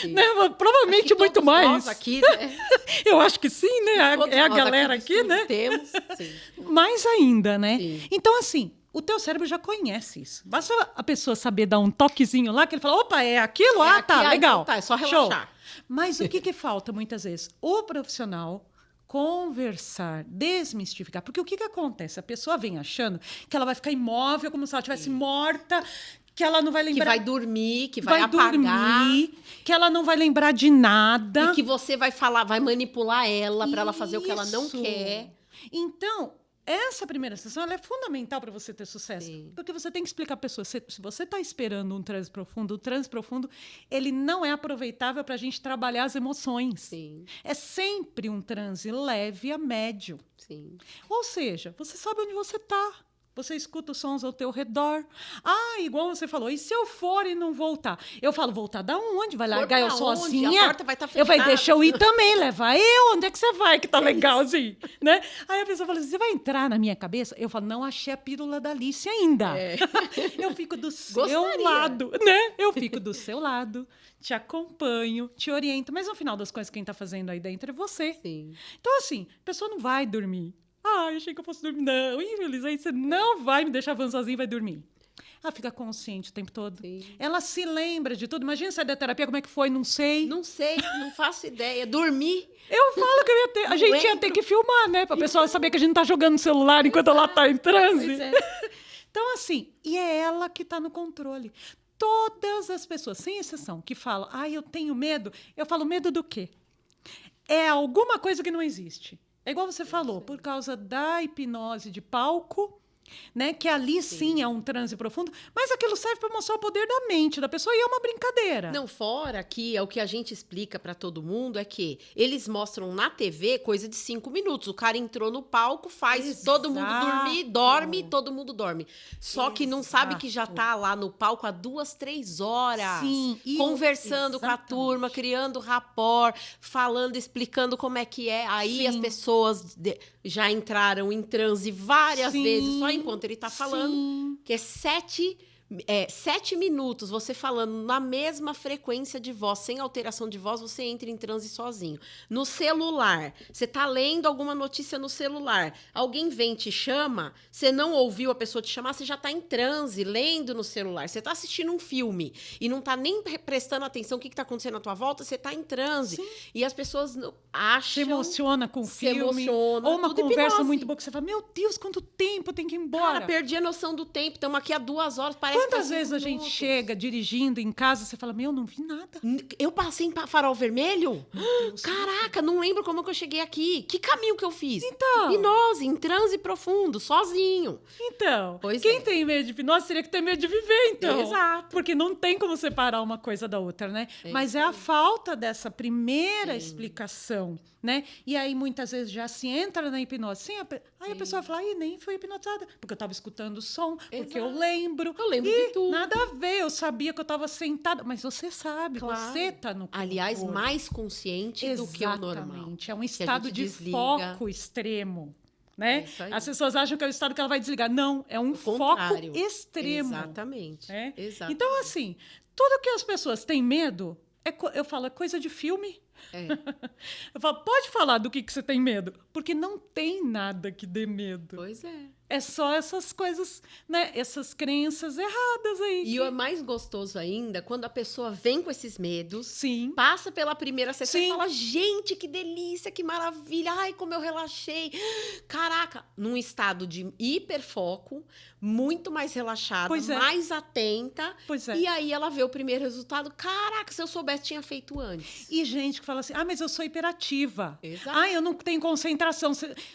Né? Provavelmente muito mais. Nós aqui, né? Eu acho que sim, né? É a galera aqui, né? Temos, sim. Mais ainda, né? Sim. Então, assim, o teu cérebro já conhece isso. Basta a pessoa saber dar um toquezinho lá, que ele fala, opa, é aquilo? Tá, legal. Tá, é só relaxar. Show. Mas o que falta muitas vezes? O profissional conversar, desmistificar. Porque o que acontece? A pessoa vem achando que ela vai ficar imóvel, como se ela estivesse morta, que ela não vai lembrar... Que vai dormir, que vai apagar. Que ela não vai lembrar de nada. E que você vai falar, vai manipular ela para ela fazer o que ela não quer. Então... essa primeira sessão ela é fundamental para você ter sucesso. Sim. Porque você tem que explicar à pessoa, se você está esperando um transe profundo, o transe profundo, ele não é aproveitável para a gente trabalhar as emoções. Sim. É sempre um transe leve a médio. Sim. Ou seja, você sabe onde você está. Você escuta os sons ao teu redor. Igual você falou, e se eu for e não voltar? Eu falo, voltar da onde? Vai largar eu sozinha? A porta vai estar fechada. Vai deixar eu ir também, levar eu. Onde é que você vai que tá legal assim? Né? Aí a pessoa fala assim, você vai entrar na minha cabeça? Eu falo, não achei a pílula da Alice ainda. Eu fico do seu lado, né? Eu fico do seu lado, te acompanho, te oriento. Mas no final das contas, quem tá fazendo aí dentro é você. Sim. Então assim, a pessoa não vai dormir. Achei que eu fosse dormir. Não, infelizmente, você não vai me deixar falando sozinha e vai dormir. Ela fica consciente o tempo todo. Sim. Ela se lembra de tudo. Imagina sair da terapia, como é que foi? Não sei. Não sei, não faço ideia. Dormir. Eu falo que a gente ia ter que filmar, né? Pra pessoa saber que a gente não tá jogando no celular enquanto ela tá em transe. Pois é. Então, assim, e é ela que tá no controle. todas as pessoas, sem exceção, que falam, eu tenho medo, eu falo, medo do quê? É alguma coisa que não existe. É igual você falou, por causa da hipnose de palco, né? Que ali sim é um transe profundo, mas aquilo serve para mostrar o poder da mente da pessoa e é uma brincadeira. Não, fora que é o que a gente explica para todo mundo é que eles mostram na TV coisa de 5 minutos. O cara entrou no palco, faz todo mundo dormir, dorme, todo mundo dorme. Só que não sabe que já tá lá no palco há 2, 3 horas. Sim, conversando com a turma, criando rapport, falando, explicando como é que é. Aí as pessoas já entraram em transe várias vezes, só enquanto ele tá falando, que é 7 minutos você falando na mesma frequência de voz, sem alteração de voz, você entra em transe sozinho. No celular, você tá lendo alguma notícia no celular, alguém vem e te chama, você não ouviu a pessoa te chamar, você já tá em transe, lendo no celular. Você tá assistindo um filme e não tá nem prestando atenção o que tá acontecendo à tua volta, você tá em transe. Sim. E as pessoas acham... Se emociona com o filme. Emociona, ou uma conversa hipnose. muito boa que você fala, meu Deus, quanto tempo, tem que ir embora. Cara, perdi a noção do tempo, estamos aqui há 2 horas, parece Quantas que vezes a gente chega dirigindo em casa, você fala, não vi nada. Eu passei em farol vermelho? Caraca, não lembro como que eu cheguei aqui. Que caminho que eu fiz? Então. Hipnose, em transe profundo, sozinho. Então, Pois quem é. tem medo de hipnose teria que ter medo de viver, então. Exato. Porque não tem como separar uma coisa da outra, né? Mas é a falta dessa primeira explicação, né? E aí, muitas vezes, já se entra na hipnose. Aí a pessoa fala, nem fui hipnotizada. Porque eu estava escutando o som, porque eu lembro. Eu lembro de tudo. Nada a ver, eu sabia que eu estava sentada. Mas você sabe, Claro. você está no corpo. Aliás, mais consciente do que o normal. Exatamente, é um Que a estado gente de desliga. foco extremo. Né? É isso aí. As pessoas acham que é o estado que ela vai desligar. Não, é um foco Contrário. extremo. Exatamente. Né? Exatamente. Então, assim, tudo que as pessoas têm medo, eu falo, é coisa de filme. Eu falo, pode falar do que você tem medo. Porque não tem nada que dê medo. Pois é. É só essas coisas, né? Essas crenças erradas aí. E o é mais gostoso ainda quando a pessoa vem com esses medos, Sim. passa pela primeira sessão e Sim. fala, gente, que delícia, que maravilha, ai, como eu relaxei. Caraca, num estado de hiperfoco, muito mais relaxada, Pois é. mais atenta. Pois é. E aí ela vê o primeiro resultado, caraca, se eu soubesse, tinha feito antes. E gente que fala assim, mas eu sou hiperativa. Exato. Eu não tenho concentração,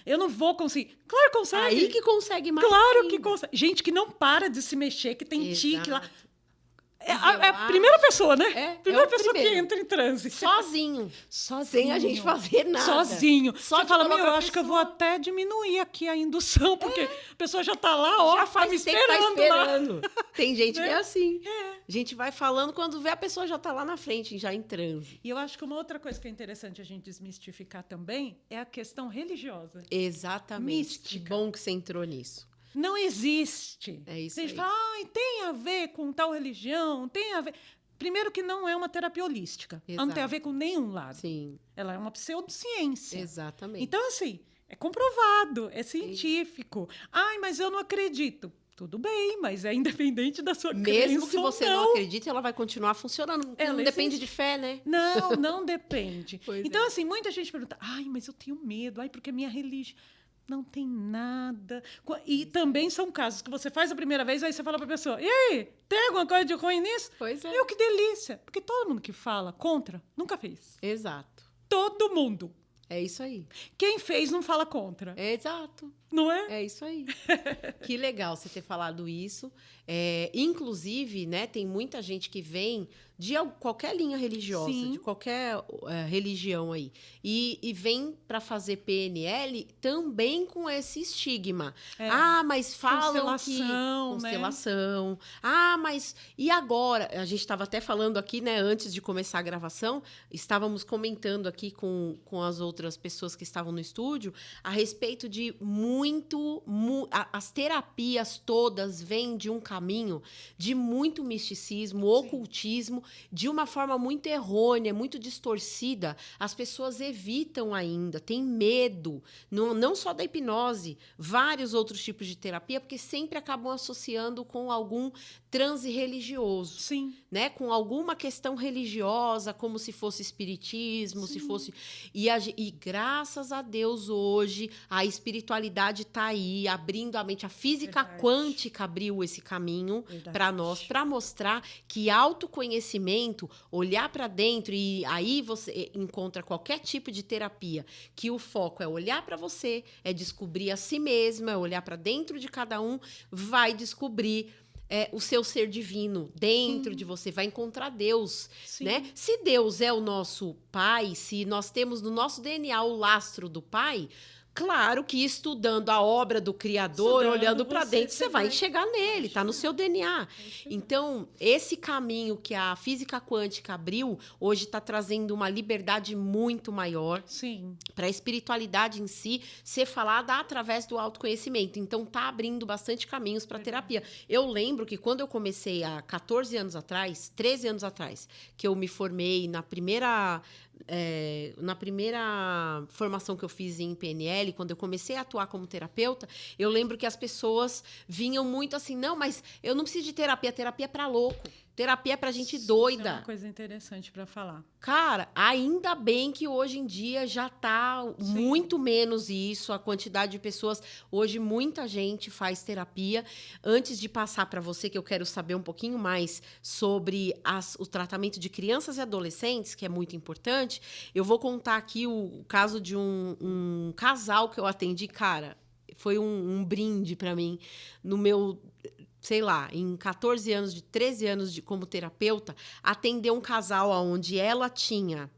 eu não vou conseguir. Claro que consegue. Aí que consegue mais Claro ainda. que consegue. Gente que não para de se mexer, que tem tique lá. Exato. É a primeira pessoa, né? Primeira o pessoa que primeiro. entra em transe. Sozinho. Sozinho. Sem a gente fazer nada. Sozinho. Só Você de fala, colocar eu a acho que eu vou pessoa. até diminuir aqui a indução, porque a pessoa já tá lá, ó, Já tá faz me tempo que tá esperando lá. esperando. Tem gente que é assim. É. A gente vai falando, quando vê, a pessoa já tá lá na frente, já em transe. E eu acho que uma outra coisa que é interessante a gente desmistificar também é a questão religiosa. Exatamente. Mística. Que bom que você entrou nisso. Não existe. É isso A gente aí. fala, tem a ver com tal religião, tem a ver... Primeiro que não é uma terapia holística. Ela não tem a Exato. ver com nenhum lado. Sim, Ela é uma pseudociência. exatamente. Então, assim, é comprovado, é científico. Mas eu não acredito. Tudo bem, mas é independente da sua crença. Mesmo que você não acredite, ela vai continuar funcionando. Não Ela depende existe. de fé, né? Não depende. Pois Então, é. assim, muita gente pergunta, mas eu tenho medo, porque é minha religião. Não tem nada. E também são casos que você faz a primeira vez, aí você fala pra pessoa, e aí, tem alguma coisa de ruim nisso? Pois é. Que delícia. Porque todo mundo que fala contra, nunca fez. Exato. Todo mundo. É isso aí. Quem fez não fala contra. Exato. Não é? É isso aí. Que legal você ter falado isso. Inclusive, né, tem muita gente que vem de qualquer linha religiosa, Sim. de qualquer religião aí, e vem para fazer PNL também com esse estigma. Mas falam Constelação, que... né? Constelação. Mas... E agora? A gente estava até falando aqui, né, antes de começar a gravação, estávamos comentando aqui com as outras pessoas que estavam no estúdio a respeito de as terapias todas vêm de um caminho de muito misticismo, ocultismo, de uma forma muito errônea, muito distorcida. As pessoas evitam ainda, têm medo, não só da hipnose, vários outros tipos de terapia, porque sempre acabam associando com algum transe religioso. Sim. Né? Com alguma questão religiosa, como se fosse espiritismo, se fosse... E graças a Deus, hoje, a espiritualidade está aí, abrindo a mente. A física quântica abriu esse caminho caminho Verdade. para nós, para mostrar que autoconhecimento, olhar para dentro, e aí você encontra qualquer tipo de terapia, que o foco é olhar para você, é descobrir a si mesmo, é olhar para dentro de cada um, vai descobrir o seu ser divino dentro Sim. de você, vai encontrar Deus, Sim. né? Se Deus é o nosso pai, se nós temos no nosso DNA o lastro do pai, claro que estudando a obra do Criador, Estudando, olhando para dentro, você vai vai chegar nele, tá no seu DNA. chegar. Então, esse caminho que a física quântica abriu, hoje está trazendo uma liberdade muito maior Sim. para a espiritualidade em si ser falada através do autoconhecimento. Então, tá abrindo bastante caminhos para terapia. Eu lembro que quando eu comecei há 14 anos atrás, 13 anos atrás, que eu me formei na primeira formação que eu fiz em PNL, quando eu comecei a atuar como terapeuta, eu lembro que as pessoas vinham muito assim, não, mas eu não preciso de terapia é para louco. Terapia é pra gente doida. É uma coisa interessante para falar. Cara, ainda bem que hoje em dia já tá muito menos isso, a quantidade de pessoas. Hoje, muita gente faz terapia. Antes de passar para você, que eu quero saber um pouquinho mais sobre o tratamento de crianças e adolescentes, que é muito importante, eu vou contar aqui o caso de um casal que eu atendi. Cara, foi um brinde para mim no meu... sei lá, em 14 anos, 13 anos como terapeuta, atender um casal onde ela tinha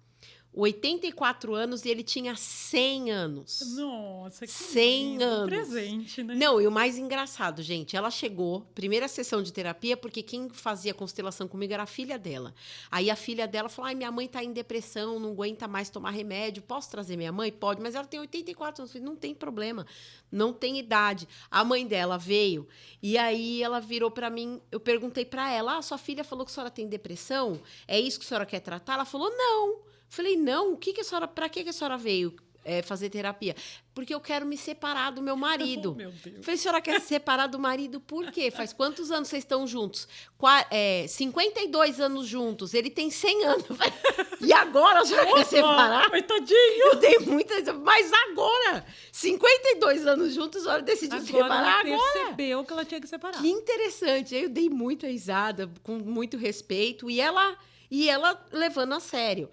84 anos e ele tinha 100 anos. Nossa, que 100 lindo. anos. Presente, né? Não, e o mais engraçado, gente, ela chegou, primeira sessão de terapia, porque quem fazia constelação comigo era a filha dela. Aí a filha dela falou, minha mãe tá em depressão, não aguenta mais tomar remédio, posso trazer minha mãe? Pode, mas ela tem 84 anos. Eu falei, não tem problema, não tem idade. A mãe dela veio, e aí ela virou para mim, eu perguntei para ela, sua filha falou que a senhora tem depressão? É isso que a senhora quer tratar? Ela falou, não. Falei, não, para que a senhora veio fazer terapia? Porque eu quero me separar do meu marido. Oh, meu Deus. Falei, a senhora quer se separar do marido por quê? Faz quantos anos vocês estão juntos? 52 anos juntos, ele tem 100 anos. E agora a senhora quer separar? Coitadinho! Eu dei muitas... Mas agora, 52 anos juntos, a senhora decidiu separar ela agora. percebeu que ela tinha que separar. Que interessante. Aí eu dei muita risada, com muito respeito, e ela levando a sério.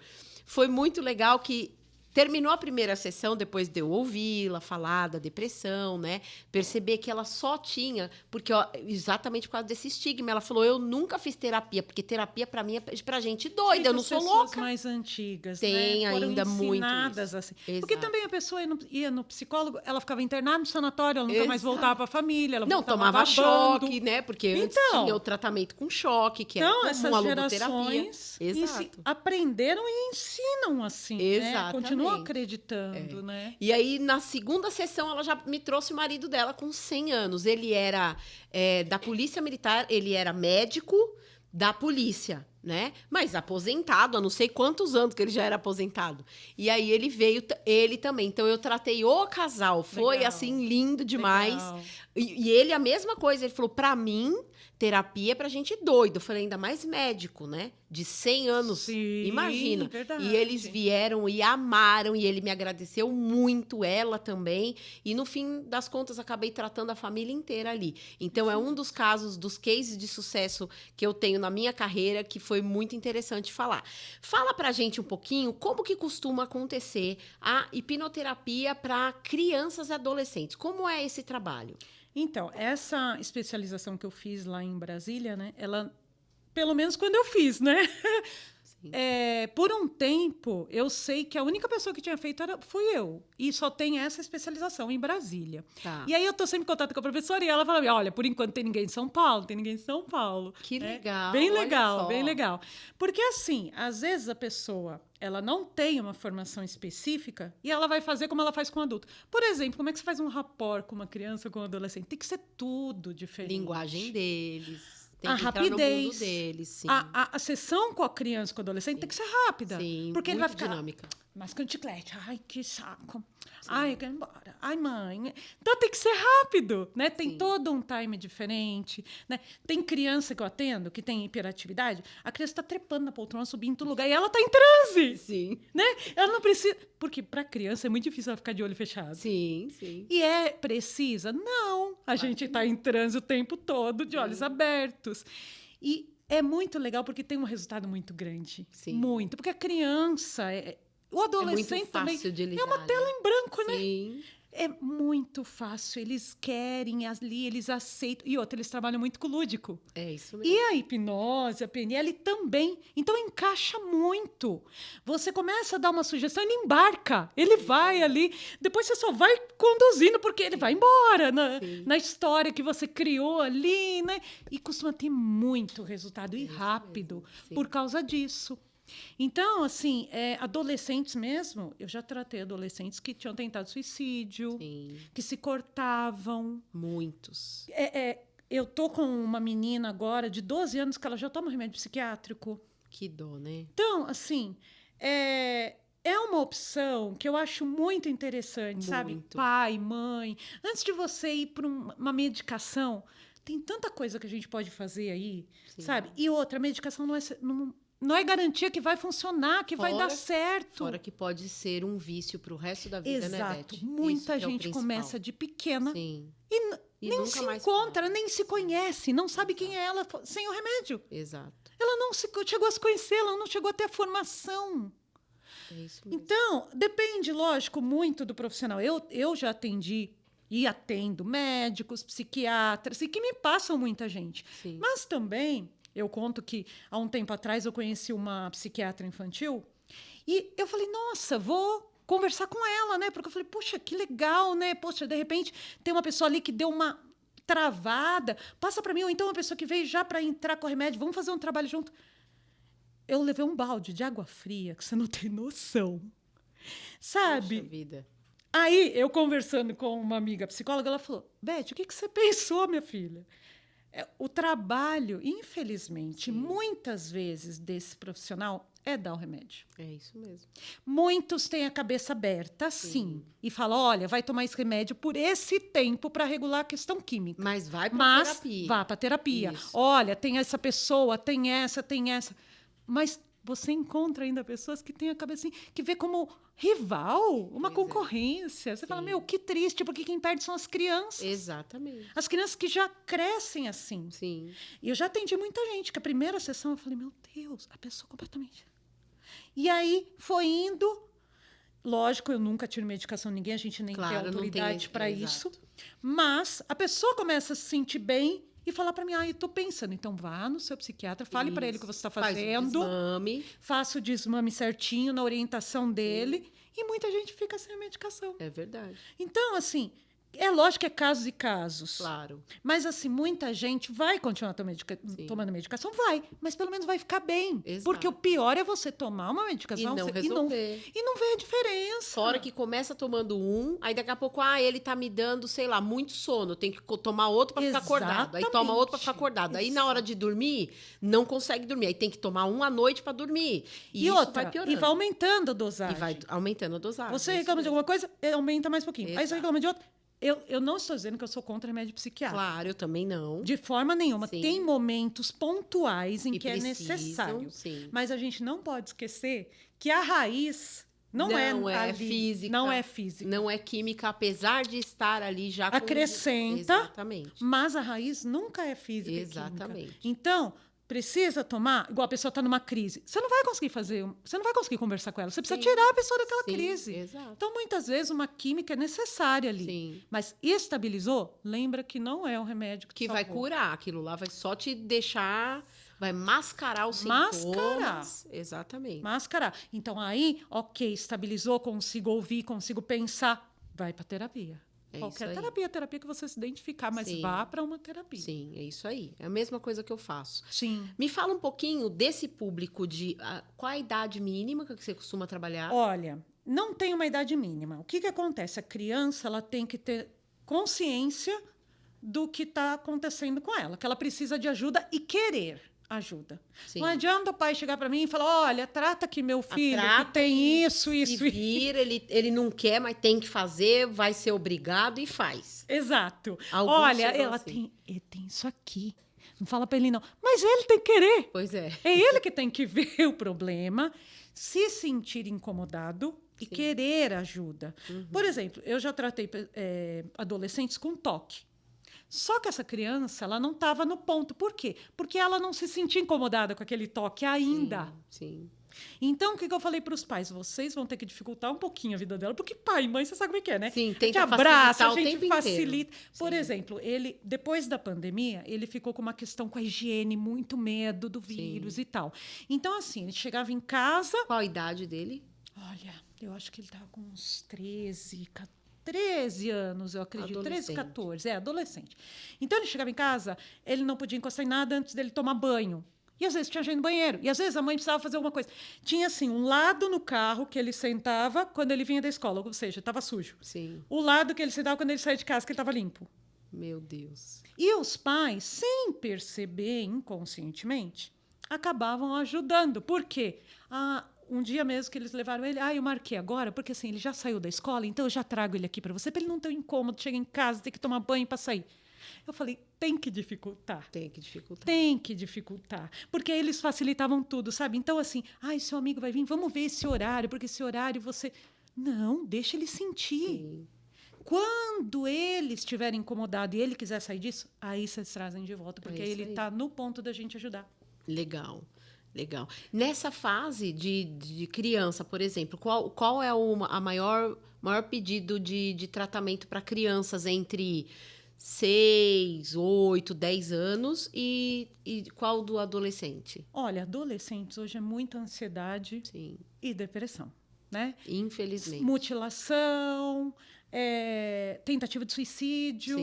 Foi muito legal que terminou a primeira sessão, depois de eu ouvi-la falar da depressão, né? Perceber que ela só tinha... Porque, exatamente por causa desse estigma. Ela falou, eu nunca fiz terapia, porque terapia, pra mim, é pra gente doida, eu não sou louca. Pessoas mais antigas, Tem né? Foram ainda muito ensinadas isso. assim. Exato. Porque também a pessoa ia no psicólogo, ela ficava internada no sanatório, ela nunca mais Exato. voltava para a família, ela não, voltava tomava babando. choque, né? Porque antes Então, tinha o tratamento com choque, que então, era essas comum, a logoterapia. gerações Exato. aprenderam e ensinam assim, né? Exatamente. Continuam acreditando, né? E aí, na segunda sessão, ela já me trouxe o marido dela com 100 anos. Ele era da Polícia Militar, ele era médico da polícia, né? Mas aposentado, há não sei quantos anos que ele já era aposentado. E aí, ele veio, ele também. Então, eu tratei o casal. Foi, Legal. assim, lindo demais. Legal. E ele, a mesma coisa. Ele falou, pra mim... terapia é pra gente doido. Eu falei, ainda mais médico, né? De 100 anos. Sim, Imagina. verdade. E eles vieram e amaram, e ele me agradeceu muito, ela também. E no fim das contas, acabei tratando a família inteira ali. Então, é um dos casos, dos cases de sucesso que eu tenho na minha carreira, que foi muito interessante falar. Fala pra gente um pouquinho como que costuma acontecer a hipnoterapia para crianças e adolescentes. Como é esse trabalho? Então, essa especialização que eu fiz lá em Brasília, né? Ela, pelo menos quando eu fiz, né? Por um tempo, eu sei que a única pessoa que tinha feito fui eu. E só tem essa especialização em Brasília. Tá. E aí eu tô sempre em contato com a professora e ela fala, olha, por enquanto tem ninguém em São Paulo, tem ninguém em São Paulo. Que legal. Bem olha legal, só. bem legal. Porque assim, às vezes a pessoa, ela não tem uma formação específica e ela vai fazer como ela faz com o adulto. Por exemplo, como é que você faz um rapport com uma criança ou com um adolescente? Tem que ser tudo diferente. Linguagem deles. Tem A que entrar rapidez, no mundo deles, sim. a sessão com a criança, com o adolescente, tem que ser rápida. Sim, porque ele muito vai ficar dinâmica. mascando chiclete. Ai, que saco. Ai, eu quero ir embora. Ai, mãe. Então tem que ser rápido, né? Tem Sim. todo um time diferente, né? Tem criança que eu atendo que tem hiperatividade, a criança está trepando na poltrona, subindo em todo lugar e ela está em transe, Sim. né? Ela não precisa, porque para criança é muito difícil ela ficar de olho fechado. Sim, sim. E é precisa? Não. A gente está em transe o tempo todo, de olhos abertos. E é muito legal porque tem um resultado muito grande. Sim. Muito. Porque a criança, o É adolescente muito também, fácil de lidar, é uma tela em branco, né? Sim. É muito fácil. Eles querem ali, eles aceitam. E outra, eles trabalham muito com o lúdico. É isso mesmo. E a hipnose, a PNL também. Então encaixa muito. Você começa a dar uma sugestão, ele embarca, ele vai ali. Depois você só vai conduzindo, porque ele vai embora na história que você criou ali, né? E costuma ter muito resultado e rápido Sim. por causa disso. Então, assim, adolescentes mesmo, eu já tratei adolescentes que tinham tentado suicídio, Sim. que se cortavam. Muitos. Eu tô com uma menina agora de 12 anos que ela já toma remédio psiquiátrico. Que dó, né? Então, assim, é uma opção que eu acho muito interessante, sabe? Muito. Pai, mãe. Antes de você ir para uma medicação, tem tanta coisa que a gente pode fazer aí, Sim. sabe? E outra, a medicação não é garantia que vai funcionar, que vai dar certo. Fora que pode ser um vício para o resto da vida, né, Exato. Beth? Muita Isso que gente é o começa principal. de pequena Sim. e nem nunca se mais encontra, para. nem se conhece, não sabe quem é ela sem o remédio. Exato. Ela não chegou a se conhecer, ela não chegou a ter a formação. É isso mesmo. Então, depende, lógico, muito do profissional. Eu já atendi e atendo médicos, psiquiatras, e que me passam muita gente. Sim. Mas também, eu conto que há um tempo atrás eu conheci uma psiquiatra infantil e eu falei, nossa, vou conversar com ela, né? Porque eu falei, poxa, que legal, né? Poxa, de repente tem uma pessoa ali que deu uma travada, passa para mim, ou então uma pessoa que veio já para entrar com o remédio, vamos fazer um trabalho junto. Eu levei um balde de água fria, que você não tem noção. Sabe? Poxa vida. Aí, eu conversando com uma amiga psicóloga, ela falou, Beth, o que você pensou, minha filha? O trabalho, infelizmente, muitas vezes desse profissional é dar o remédio. É isso mesmo. Muitos têm a cabeça aberta, sim, e falam, olha, vai tomar esse remédio por esse tempo para regular a questão química. Mas vai para terapia. Vá para terapia. Isso. Olha, tem essa pessoa, tem essa. Mas você encontra ainda pessoas que têm a cabeça assim, que vê como rival, uma concorrência. Você fala, meu, que triste, porque quem perde são as crianças. Exatamente. As crianças que já crescem assim. Sim. E eu já atendi muita gente, que a primeira sessão eu falei, meu Deus, a pessoa completamente. E aí foi indo. Lógico, eu nunca tiro medicação ninguém, a gente nem tem autoridade para isso. Mas a pessoa começa a se sentir bem e falar para mim, eu estou pensando. Então vá no seu psiquiatra, fale para ele o que você está fazendo. Faz o desmame. Faça o desmame certinho na orientação dele. E muita gente fica sem a medicação. É verdade. Então, assim, é lógico que é casos e casos. Claro. Mas, assim, muita gente vai continuar tomando medicação? Vai. Mas pelo menos vai ficar bem. Exato. Porque o pior é você tomar uma medicação E não resolver. E não ver a diferença. Fora que começa tomando um, aí daqui a pouco, ele tá me dando, sei lá, muito sono. Tem que tomar outro para ficar acordado. Aí toma outro para ficar acordado. Aí na hora de dormir, não consegue dormir. Aí tem que tomar um à noite para dormir. E isso vai piorando. E vai aumentando a dosagem. E vai aumentando a dosagem. Você reclama de alguma coisa, aumenta mais um pouquinho. Exato. Aí você reclama de outra. Eu não estou dizendo que eu sou contra remédio psiquiátrico. Claro, eu também não. De forma nenhuma. Sim. Tem momentos pontuais em que é precisam, necessário. Sim. Mas a gente não pode esquecer que a raiz não é física. Não é física. Não é química, apesar de estar ali já acrescenta, exatamente. Mas a raiz nunca é física. Exatamente. Química. Então, precisa tomar, igual a pessoa está numa crise. Você não vai conseguir conversar com ela. Você precisa tirar a pessoa daquela crise. Exato. Então, muitas vezes, uma química é necessária ali. Sim. Mas estabilizou, lembra que não é um remédio que vai curar. Aquilo lá vai só te deixar... Vai mascarar os sintomas. Exatamente. Mascarar. Então, aí, ok, estabilizou, consigo ouvir, consigo pensar. Vai para terapia. Qualquer terapia que você se identificar, mas vá para uma terapia. Sim, é isso aí. É a mesma coisa que eu faço. Sim. Me fala um pouquinho desse público qual a idade mínima que você costuma trabalhar? Olha, não tem uma idade mínima. O que acontece? A criança ela tem que ter consciência do que está acontecendo com ela, que ela precisa de ajuda e querer. ajuda. Sim. Não adianta o pai chegar para mim e falar, olha, trata aqui meu filho, Trata que tem isso, Se isso. vira, ele não quer, mas tem que fazer, vai ser obrigado e faz. Exato. Alguns Olha, chegam ela assim. ele tem isso aqui. Não fala para ele não. Mas ele tem que querer. Pois é. É ele que tem que ver o problema, se sentir incomodado e querer ajuda. Por exemplo, eu já tratei adolescentes com toque. Só que essa criança, ela não estava no ponto. Por quê? Porque ela não se sentia incomodada com aquele toque ainda. Sim. Então, o que eu falei para os pais? Vocês vão ter que dificultar um pouquinho a vida dela, porque pai e mãe, você sabe como é que é, né? Sim, A gente tenta abraça, facilitar a o gente tempo facilita. inteiro. Por Sim. exemplo, ele, depois da pandemia, ele ficou com uma questão com a higiene, muito medo do vírus e tal. Então, assim, ele chegava em casa... Qual a idade dele? Olha, eu acho que ele estava com uns 13 anos, eu acredito. 13, 14, adolescente. Então, ele chegava em casa, ele não podia encostar em nada antes dele tomar banho. E às vezes tinha gente no banheiro. E às vezes a mãe precisava fazer alguma coisa. Tinha, assim, um lado no carro que ele sentava quando ele vinha da escola, ou seja, estava sujo. Sim. O lado que ele sentava quando ele saía de casa, que ele estava limpo. Meu Deus. E os pais, sem perceber inconscientemente, acabavam ajudando. Por quê? Um dia mesmo que eles levaram ele, eu marquei agora, porque assim, ele já saiu da escola, então eu já trago ele aqui para você ele não ter um incômodo, chega em casa, tem que tomar banho para sair. Eu falei, tem que dificultar. Tem que dificultar. Tem que dificultar. Porque aí eles facilitavam tudo, sabe? Então, assim, seu amigo vai vir, vamos ver esse horário, porque esse horário você... Não, deixa ele sentir. Sim. Quando ele estiver incomodado e ele quiser sair disso, aí vocês trazem de volta, porque aí ele está no ponto da gente ajudar. Legal. Nessa fase de criança, por exemplo, qual é a maior pedido de tratamento para crianças entre 6, 8, 10 anos e qual do adolescente? Olha, adolescentes hoje é muita ansiedade e depressão, né? Infelizmente. Mutilação, tentativa de suicídio,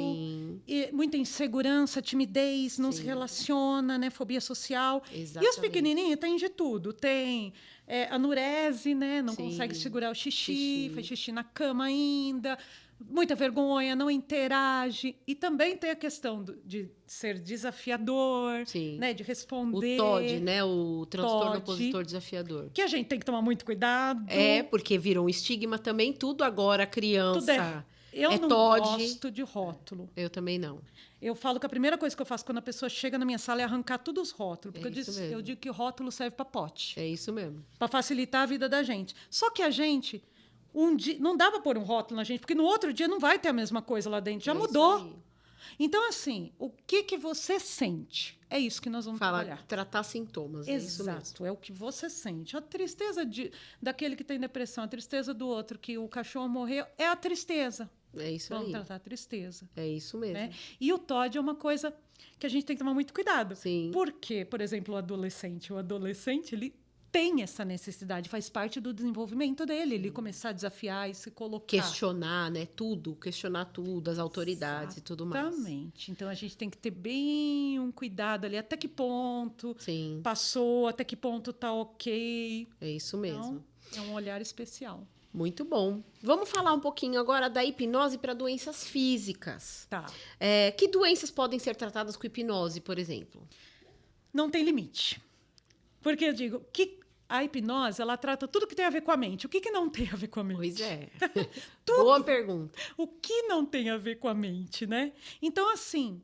e muita insegurança, timidez, não se relaciona, né? Fobia social. Exatamente. E os pequenininhos têm de tudo. Tem anurese, né? Não consegue segurar o xixi, faz xixi na cama ainda, muita vergonha, não interage. E também tem a questão de ser desafiador, né? De responder. O TOD, né? O transtorno opositor desafiador. Que a gente tem que tomar muito cuidado. Porque virou um estigma também. Tudo agora, criança. Tudo eu não TOD. gosto de rótulo. Eu também não. Eu falo que a primeira coisa que eu faço quando a pessoa chega na minha sala é arrancar todos os rótulos. Porque eu digo que rótulo serve para pote. É isso mesmo. Para facilitar a vida da gente. Só que a gente... Um dia, não dá para pôr um rótulo na gente, porque no outro dia não vai ter a mesma coisa lá dentro. Já mudou. Então, assim, o que você sente? É isso que nós vamos trabalhar. Tratar sintomas. Exato, é o que você sente. A tristeza daquele que tem depressão, a tristeza do outro, que o cachorro morreu, é a tristeza. É isso aí. Vamos tratar a tristeza. É isso mesmo. Né? E o TOD é uma coisa que a gente tem que tomar muito cuidado. Sim. Porque, por exemplo, o adolescente, ele tem essa necessidade, faz parte do desenvolvimento dele, ele começar a desafiar e se colocar. Questionar, né? Questionar tudo, as autoridades e tudo mais. Exatamente. Então, a gente tem que ter bem um cuidado ali, até que ponto Sim. passou, até que ponto tá ok. É isso mesmo. Então, é um olhar especial. Muito bom. Vamos falar um pouquinho agora da hipnose para doenças físicas. Tá. Que doenças podem ser tratadas com hipnose, por exemplo? Não tem limite. Porque eu digo que a hipnose, ela trata tudo que tem a ver com a mente. O que não tem a ver com a mente? Pois é. Tudo. Boa pergunta. O que não tem a ver com a mente, né? Então, assim,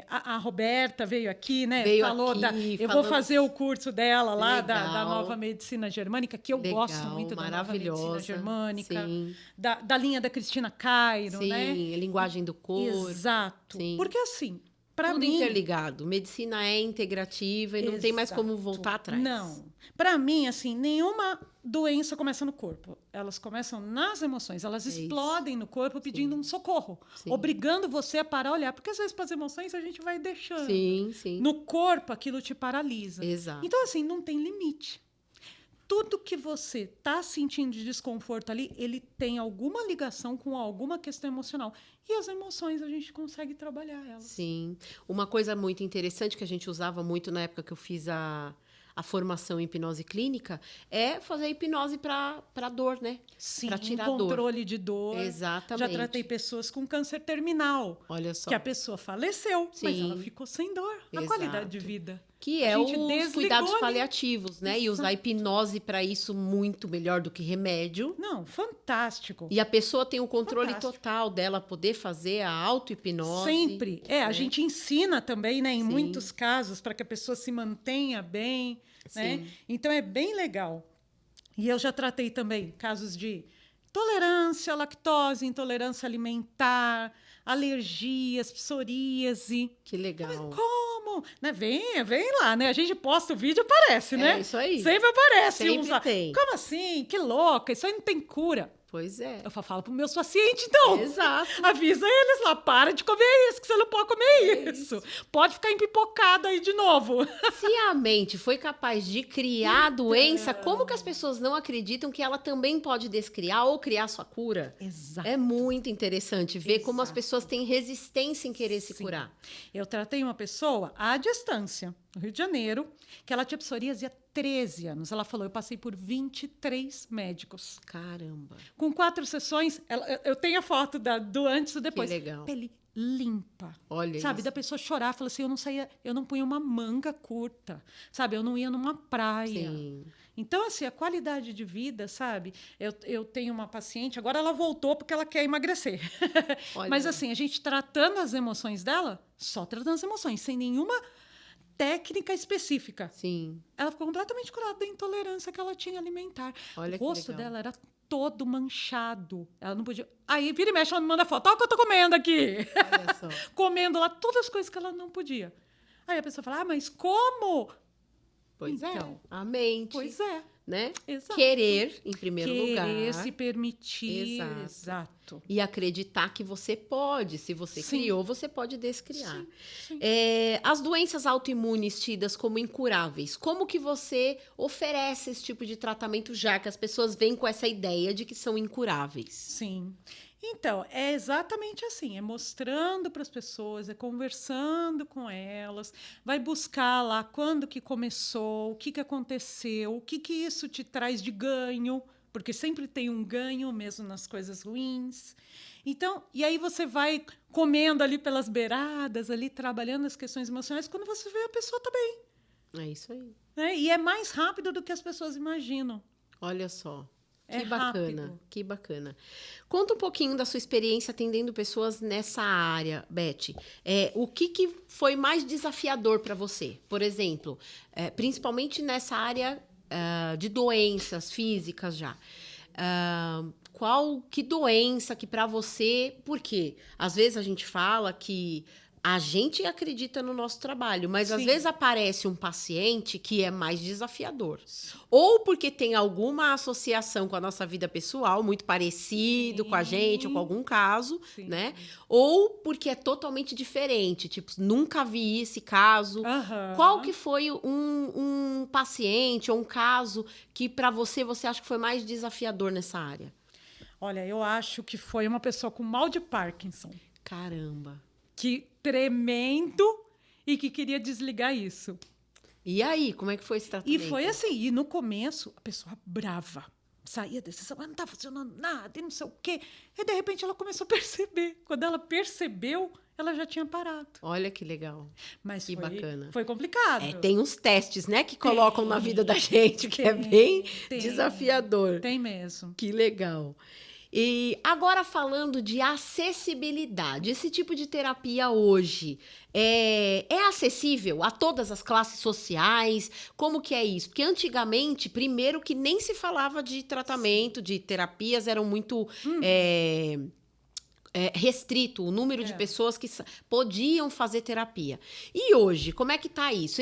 a Roberta veio aqui, né? Falou eu vou fazer o curso dela lá, da nova medicina germânica, que eu gosto muito da nova medicina germânica. Sim. Da linha da Cristina Cairo, né? Sim, linguagem do corpo. Exato. Sim. Porque, assim, para tudo mim... interligado. Medicina é integrativa e não tem mais como voltar atrás. Não. Para mim, assim, nenhuma doença começa no corpo. Elas começam nas emoções. Elas explodem no corpo pedindo um socorro. Obrigando você a parar, olhar. Porque, às vezes, para as emoções, a gente vai deixando. Sim. No corpo, aquilo te paralisa. Exato. Então, assim, não tem limite. Tudo que você está sentindo de desconforto ali, ele tem alguma ligação com alguma questão emocional. E as emoções, a gente consegue trabalhar elas. Sim. Uma coisa muito interessante que a gente usava muito na época que eu fiz a formação em hipnose clínica é fazer hipnose para dor, né? Sim, para tirar controle de dor. Exatamente. Já tratei pessoas com câncer terminal. Olha só. Que a pessoa faleceu, mas ela ficou sem dor. A qualidade de vida. Que A é gente os desligou cuidados ali. paliativos, né? E usar a hipnose para isso muito melhor do que remédio. Não, fantástico. E a pessoa tem o controle Fantástico. total dela poder fazer a auto-hipnose. Sempre. A né? gente ensina também, né, em Sim. muitos casos, para que a pessoa se mantenha bem, né? Sim. Então é bem legal. E eu já tratei também casos de intolerância à lactose, intolerância alimentar, alergias, psoríase. Que legal. Como? Né? Vem lá, né? A gente posta o vídeo, aparece, né? É isso aí. Sempre aparece. Sempre uns lá. tem. Como assim? Que louca, isso aí não tem cura. Pois é. Eu falo para os meus pacientes, então. Exato. Avisa eles lá, para de comer isso, que você não pode comer isso. Pode ficar empipocado aí de novo. Se a mente foi capaz de criar a doença, como que as pessoas não acreditam que ela também pode descriar ou criar sua cura? Exato. É muito interessante ver como as Exato. pessoas têm resistência em querer se Sim. curar. Eu tratei uma pessoa à distância, no Rio de Janeiro, que ela tinha psoríase há 13 anos. Ela falou, eu passei por 23 médicos. Caramba. Com 4 sessões, eu tenho a foto do antes e do depois. Que legal. Pele limpa. Olha Sabe, isso. da pessoa chorar, falar assim, eu não punha uma manga curta, sabe? Eu não ia numa praia. Sim. Então, assim, a qualidade de vida, sabe? Eu tenho uma paciente, agora ela voltou porque ela quer emagrecer. Olha. Mas, assim, a gente tratando as emoções dela, só tratando as emoções, sem nenhuma técnica específica. Sim. Ela ficou completamente curada da intolerância que ela tinha alimentar. Olha O que rosto legal. dela era todo manchado. Ela não podia... Aí, vira e mexe, ela me manda foto. Olha o que eu tô comendo aqui. Olha só. Comendo lá todas as coisas que ela não podia. Aí a pessoa fala, mas como? Pois Então, é. A mente. Pois é. Né? Exato. Querer, em primeiro lugar. Querer se permitir. Exato. Exato. E acreditar que você pode. Se você Sim. criou, você pode descriar. Sim, sim. As doenças autoimunes tidas como incuráveis, como que você oferece esse tipo de tratamento, já que as pessoas vêm com essa ideia de que são incuráveis? Sim. Então, é exatamente assim, é mostrando para as pessoas, é conversando com elas, vai buscar lá quando que começou, o que aconteceu, o que isso te traz de ganho, porque sempre tem um ganho mesmo nas coisas ruins. Então, e aí você vai comendo ali pelas beiradas, ali trabalhando as questões emocionais, quando você vê a pessoa tá bem. É isso aí. Né? E é mais rápido do que as pessoas imaginam. Olha só. Que É bacana, rápido. que bacana. Conta um pouquinho da sua experiência atendendo pessoas nessa área, Beth. O que foi mais desafiador para você? Por exemplo, principalmente nessa área de doenças físicas já. Que doença que para você... Por quê? Às vezes a gente fala que a gente acredita no nosso trabalho, mas às Sim. vezes aparece um paciente que é mais desafiador. Ou porque tem alguma associação com a nossa vida pessoal, muito parecido com a gente, ou com algum caso, Sim. né? Ou porque é totalmente diferente, tipo, nunca vi esse caso. Aham. Qual que foi um paciente ou um caso que para você acha que foi mais desafiador nessa área? Olha, eu acho que foi uma pessoa com mal de Parkinson. Caramba. Que tremendo e que queria desligar isso. E aí, como é que foi esse tratamento? E foi assim, e no começo, a pessoa brava. Saía da sessão, não tá funcionando nada, e não sei o quê. E de repente ela começou a perceber. Quando ela percebeu, ela já tinha parado. Olha que legal. Mas Que bacana. Foi complicado. Tem uns testes, né, que colocam na vida da gente, que é bem desafiador. Tem mesmo. Que legal. E agora falando de acessibilidade, esse tipo de terapia hoje é acessível a todas as classes sociais? Como que é isso? Porque antigamente, primeiro que nem se falava de tratamento, de terapias, eram muito restrito o número de pessoas que podiam fazer terapia. E hoje, como é que tá isso?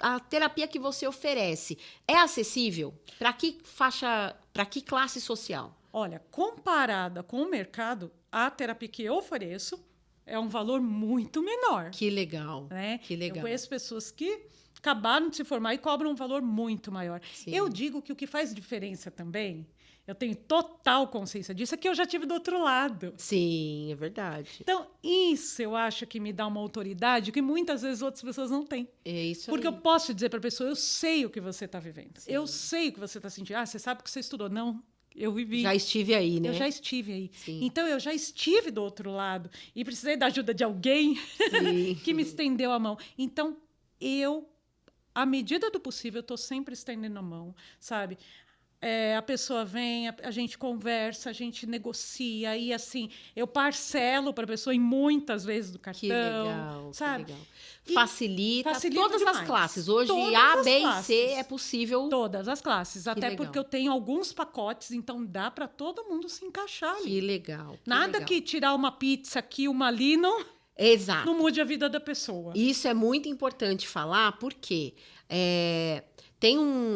A terapia que você oferece é acessível? Para que faixa, para que classe social? Olha, comparada com o mercado, a terapia que eu ofereço é um valor muito menor. Que legal, né? que legal. Eu conheço pessoas que acabaram de se formar e cobram um valor muito maior. Sim. Eu digo que o que faz diferença também, eu tenho total consciência disso, é que eu já tive do outro lado. Sim, é verdade. Então, isso eu acho que me dá uma autoridade que muitas vezes outras pessoas não têm. É isso Porque aí. eu posso dizer para a pessoa, eu sei o que você está vivendo. Sim. Eu sei o que você está sentindo. Ah, você sabe o que você estudou. Não, eu vivi. Já estive aí, né? Eu já estive aí. Sim. Então, eu já estive do outro lado e precisei da ajuda de alguém Sim. que me estendeu a mão. Então, eu à medida do possível, eu estou sempre estendendo a mão, sabe? A pessoa vem, a gente conversa, a gente negocia, e assim, eu parcelo para a pessoa em muitas vezes do Que cartão, legal, que sabe? legal. E Facilita todas demais. as classes. Hoje, Todas A, as B e classes. C é possível. Todas as classes, até legal. porque eu tenho alguns pacotes, então dá para todo mundo se encaixar ali. Que legal. Nada legal. que tirar uma pizza aqui, uma ali, não Exato. mude a vida da pessoa. Isso é muito importante falar, porque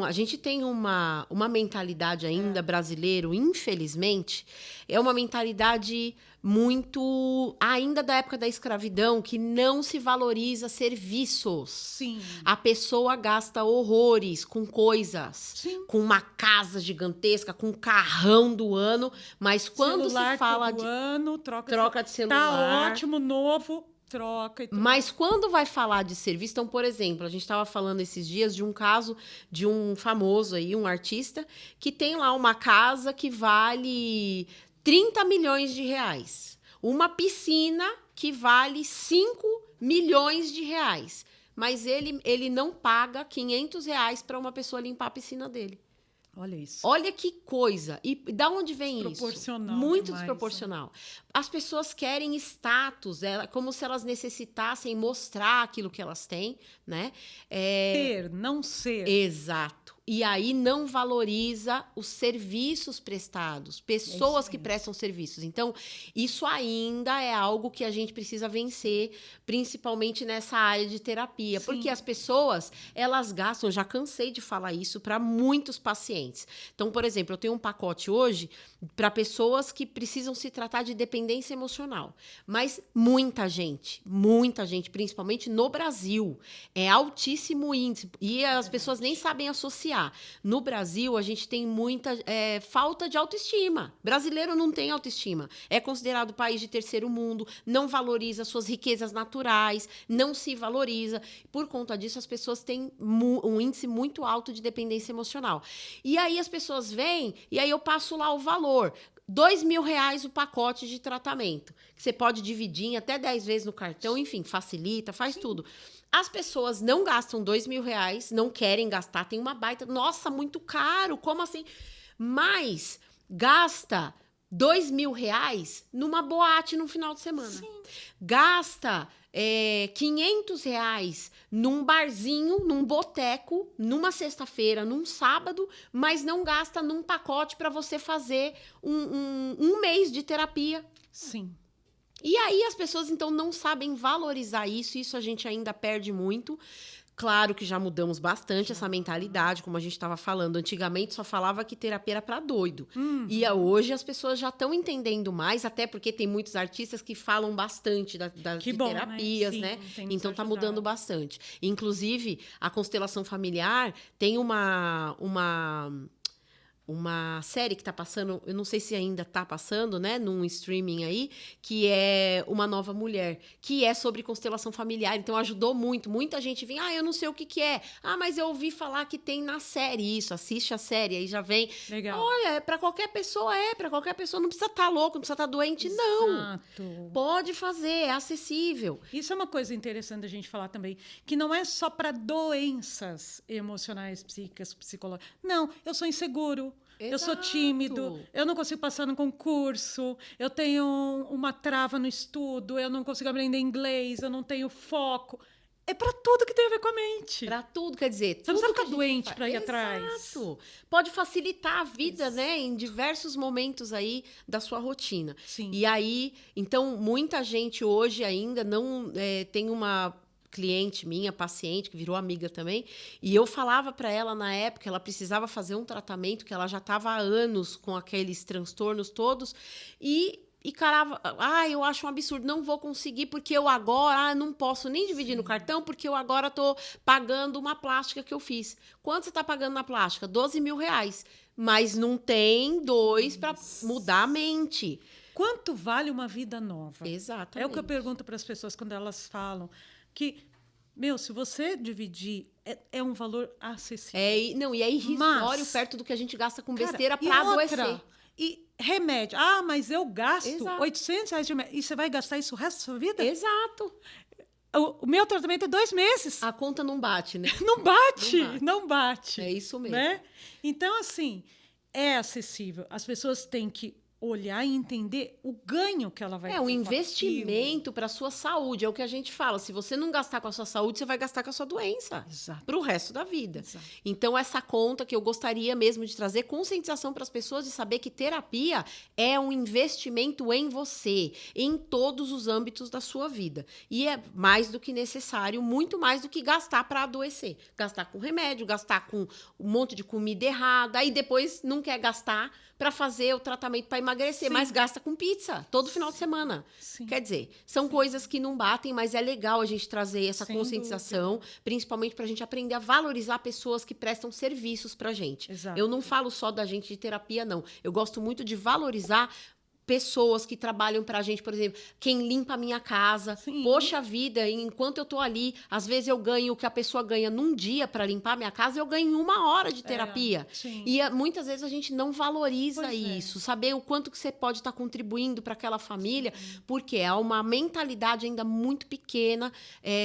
a gente tem uma mentalidade ainda brasileiro, infelizmente, é uma mentalidade muito ainda da época da escravidão, que não se valoriza serviços. Sim. A pessoa gasta horrores com coisas, Sim. com uma casa gigantesca, com um carrão do ano, mas quando celular se fala todo de ano, troca de celular, tá ótimo, novo, troca e tudo. mas quando vai falar de serviço, então, por exemplo, a gente estava falando esses dias de um caso de um famoso aí, um artista, que tem lá uma casa que vale 30 milhões de reais. Uma piscina que vale 5 milhões de reais. Mas ele não paga 500 reais para uma pessoa limpar a piscina dele. Olha isso. Olha que coisa. E da onde vem isso? Desproporcional Muito demais, desproporcional. As pessoas querem status, como se elas necessitassem mostrar aquilo que elas têm, né? Ter, não ser. Exato. E aí não valoriza os serviços prestados, pessoas que prestam serviços. Então, isso ainda é algo que a gente precisa vencer, principalmente nessa área de terapia. Sim. Porque as pessoas, elas gastam, eu já cansei de falar isso para muitos pacientes. Então, por exemplo, eu tenho um pacote hoje para pessoas que precisam se tratar de dependência emocional. Mas muita gente, principalmente no Brasil, é altíssimo índice. E as pessoas nem sabem associar. No Brasil, a gente tem muita falta de autoestima. Brasileiro não tem autoestima. É considerado país de terceiro mundo, não valoriza suas riquezas naturais, não se valoriza. Por conta disso, as pessoas têm um índice muito alto de dependência emocional. E aí as pessoas vêm, e aí eu passo lá o valor. R$2.000 o pacote de tratamento, que você pode dividir em até 10 vezes no cartão, enfim, facilita, faz tudo. As pessoas não gastam R$2.000, não querem gastar, tem uma baita... Nossa, muito caro, como assim? Mas gasta R$2.000 numa boate no final de semana. Sim. Gasta R$500 num barzinho, num boteco, numa sexta-feira, num sábado, mas não gasta num pacote para você fazer um mês de terapia. Sim. E aí as pessoas, então, não sabem valorizar isso a gente ainda perde muito. Claro que já mudamos bastante essa mentalidade, como a gente estava falando. Antigamente só falava que terapia era para doido. E hoje as pessoas já estão entendendo mais, até porque tem muitos artistas que falam bastante de terapias, né? Então tá mudando bastante. Inclusive, a constelação familiar tem uma série que tá passando, eu não sei se ainda tá passando, né, num streaming aí, que é Uma Nova Mulher, que é sobre constelação familiar. Então ajudou muito. Muita gente vem, eu não sei o que é. Mas eu ouvi falar que tem na série isso. Assiste a série, aí já vem. Legal. Olha, para qualquer pessoa não precisa estar louco, não precisa estar doente, não. Exato. Pode fazer, é acessível. Isso é uma coisa interessante a gente falar também, que não é só para doenças emocionais, psíquicas, psicológicas. Não, eu sou inseguro. Exato. Eu sou tímido, eu não consigo passar no concurso, eu tenho uma trava no estudo, eu não consigo aprender inglês, eu não tenho foco. É para tudo que tem a ver com a mente. Para tudo, quer dizer... Você não precisa ficar doente para ir atrás. Exato. Pode facilitar a vida, né? Em diversos momentos aí da sua rotina. Sim. E aí, então, muita gente hoje ainda não tem uma... cliente minha, paciente, que virou amiga também, e eu falava para ela na época, ela precisava fazer um tratamento, que ela já estava há anos com aqueles transtornos todos, e carava, eu acho um absurdo, não vou conseguir, porque eu agora, não posso nem dividir no cartão, porque eu agora estou pagando uma plástica que eu fiz. Quanto você está pagando na plástica? R$12.000, mas não tem 2 para mudar a mente. Quanto vale uma vida nova? Exatamente. É o que eu pergunto para as pessoas quando elas falam que, se você dividir, é um valor acessível. E é irrisório perto do que a gente gasta com besteira para adoecer. E remédio. Mas eu gasto R$800 de remédio. E você vai gastar isso o resto da sua vida? Exato. o meu tratamento é 2 meses. A conta não bate, né? Não bate, não bate. É isso mesmo. Né? Então, assim, é acessível. As pessoas têm que olhar e entender o ganho que ela vai ter. É um investimento para a sua saúde. É o que a gente fala. Se você não gastar com a sua saúde, você vai gastar com a sua doença. Exato. Para o resto da vida. Exato. Então, essa conta que eu gostaria mesmo de trazer conscientização para as pessoas de saber que terapia é um investimento em você, em todos os âmbitos da sua vida. E é mais do que necessário, muito mais do que gastar para adoecer. Gastar com remédio, gastar com um monte de comida errada, aí depois não quer gastar para fazer o tratamento para emagrecer, mas gasta com pizza todo final de semana. Sim. Quer dizer, são coisas que não batem, mas é legal a gente trazer essa Sem conscientização, principalmente para a gente aprender a valorizar pessoas que prestam serviços para a gente. Exato. Eu não falo só da gente de terapia, não. Eu gosto muito de valorizar pessoas que trabalham pra gente, por exemplo, quem limpa a minha casa. Sim. Poxa vida, enquanto eu tô ali, às vezes eu ganho o que a pessoa ganha num dia para limpar a minha casa, eu ganho em 1 hora de terapia. Sim. E muitas vezes a gente não valoriza Pois é. isso, saber o quanto que você pode estar contribuindo para aquela família, porque é uma mentalidade ainda muito pequena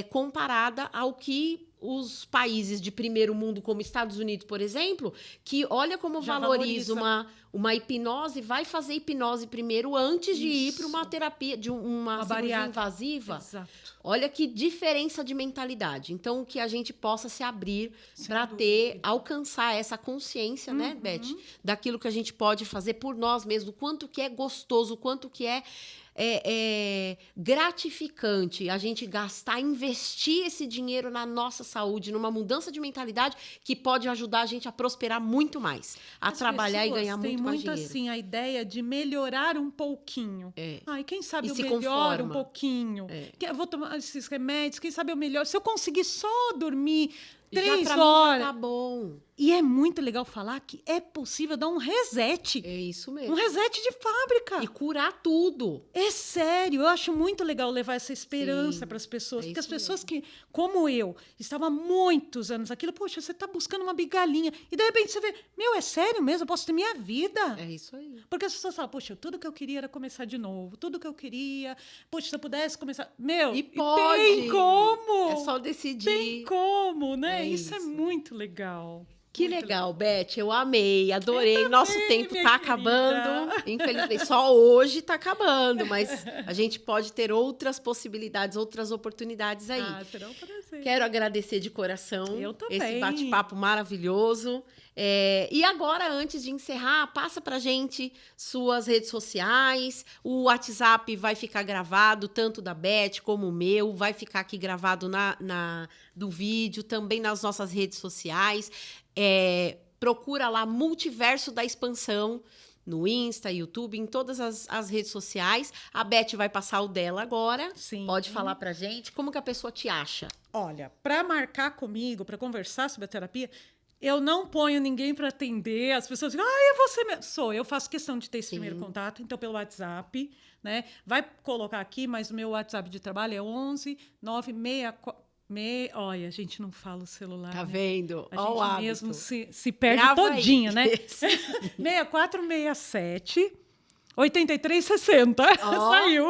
comparada ao que os países de primeiro mundo, como Estados Unidos, por exemplo, que olha como Já valoriza valoriza. uma hipnose, vai fazer hipnose primeiro antes de ir para Isso. uma terapia, de uma cirurgia bariátrica. invasiva. Exato. Olha que diferença de mentalidade. Então, que a gente possa se abrir para alcançar essa consciência, né, Beth? Daquilo que a gente pode fazer por nós mesmos, o quanto que é gostoso, o quanto que é gratificante a gente gastar, investir esse dinheiro na nossa saúde, numa mudança de mentalidade que pode ajudar a gente a prosperar muito mais, a trabalhar e ganhar muito mais dinheiro. Assim, a ideia de melhorar um pouquinho. Ai, quem sabe E eu se melhoro conforma. um pouquinho. Eu vou tomar esses remédios, quem sabe eu melhoro. Se eu conseguir só dormir 3 já pra horas. mim já tá bom. E é muito legal falar que é possível dar um reset. É isso mesmo. Um reset de fábrica. E curar tudo. É sério, eu acho muito legal levar essa esperança para as pessoas. Porque as pessoas que, como eu, estavam há muitos anos aquilo, poxa, você está buscando uma bigalinha. E de repente você vê, meu, é sério mesmo? Eu posso ter minha vida? É isso aí. Porque as pessoas falam, poxa, tudo que eu queria era começar de novo. Tudo que eu queria, poxa, se eu pudesse começar. Meu, E pode. tem como! É só decidir. Tem como, né? É isso é isso. muito legal. Que Muito legal, Beth. Eu amei, adorei. Nosso tempo minha tá querida. acabando. Infelizmente, só hoje tá acabando, mas a gente pode ter outras possibilidades, outras oportunidades aí. Será um prazer. Quero agradecer de coração Eu também. esse bate-papo maravilhoso. E agora, antes de encerrar, passa pra gente suas redes sociais. O WhatsApp vai ficar gravado, tanto da Beth como o meu. Vai ficar aqui gravado do vídeo, também nas nossas redes sociais. Procura lá Multiverso da Expansão no Insta, YouTube, em todas as redes sociais. A Beth vai passar o dela agora. Sim. Pode falar pra gente como que a pessoa te acha. Olha, para marcar comigo, para conversar sobre a terapia, eu não ponho ninguém para atender. As pessoas ficam, é você mesmo. Sou, eu faço questão de ter esse primeiro contato, então pelo WhatsApp, né? Vai colocar aqui, mas o meu WhatsApp de trabalho é 11 964. Olha, a gente não fala o celular. Tá né? vendo? A Ó o gente hábito. mesmo se perde Grava todinha, aí. né? 6467 8360. Ó. Saiu.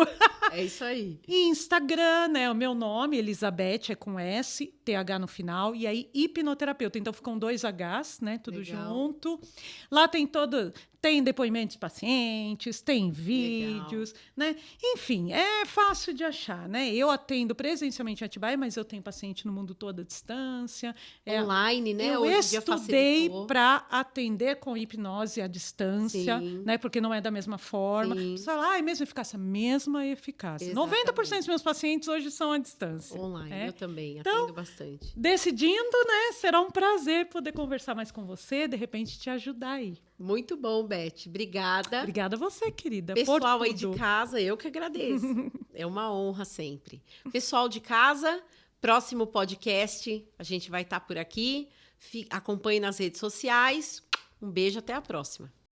É isso aí. E Instagram, né? O meu nome, Elizabeth, é com S, TH no final, e aí hipnoterapeuta. Então ficam 2 Hs, né? Tudo Legal. junto. Lá tem depoimentos de pacientes, tem vídeos, né? Enfim, é fácil de achar, né? Eu atendo presencialmente em Atibaia, mas eu tenho paciente no mundo todo à distância. Online, né? Eu Hoje em dia estudei facilitou. para atender com hipnose à distância, Sim. né? Porque não é da mesma forma. Sim. Você fala, é mesma eficácia? Mesma eficácia. Exatamente. 90% dos meus pacientes hoje são à distância. Online, né? eu também Então, atendo bastante. Decidindo, né? Será um prazer poder conversar mais com você, de repente te ajudar aí. Muito bom, Beth. Obrigada. Obrigada a você, querida. Pessoal por aí de tudo. casa, eu que agradeço. É uma honra sempre. Pessoal de casa, próximo podcast, a gente vai estar por aqui. Acompanhe nas redes sociais. Um beijo, até a próxima.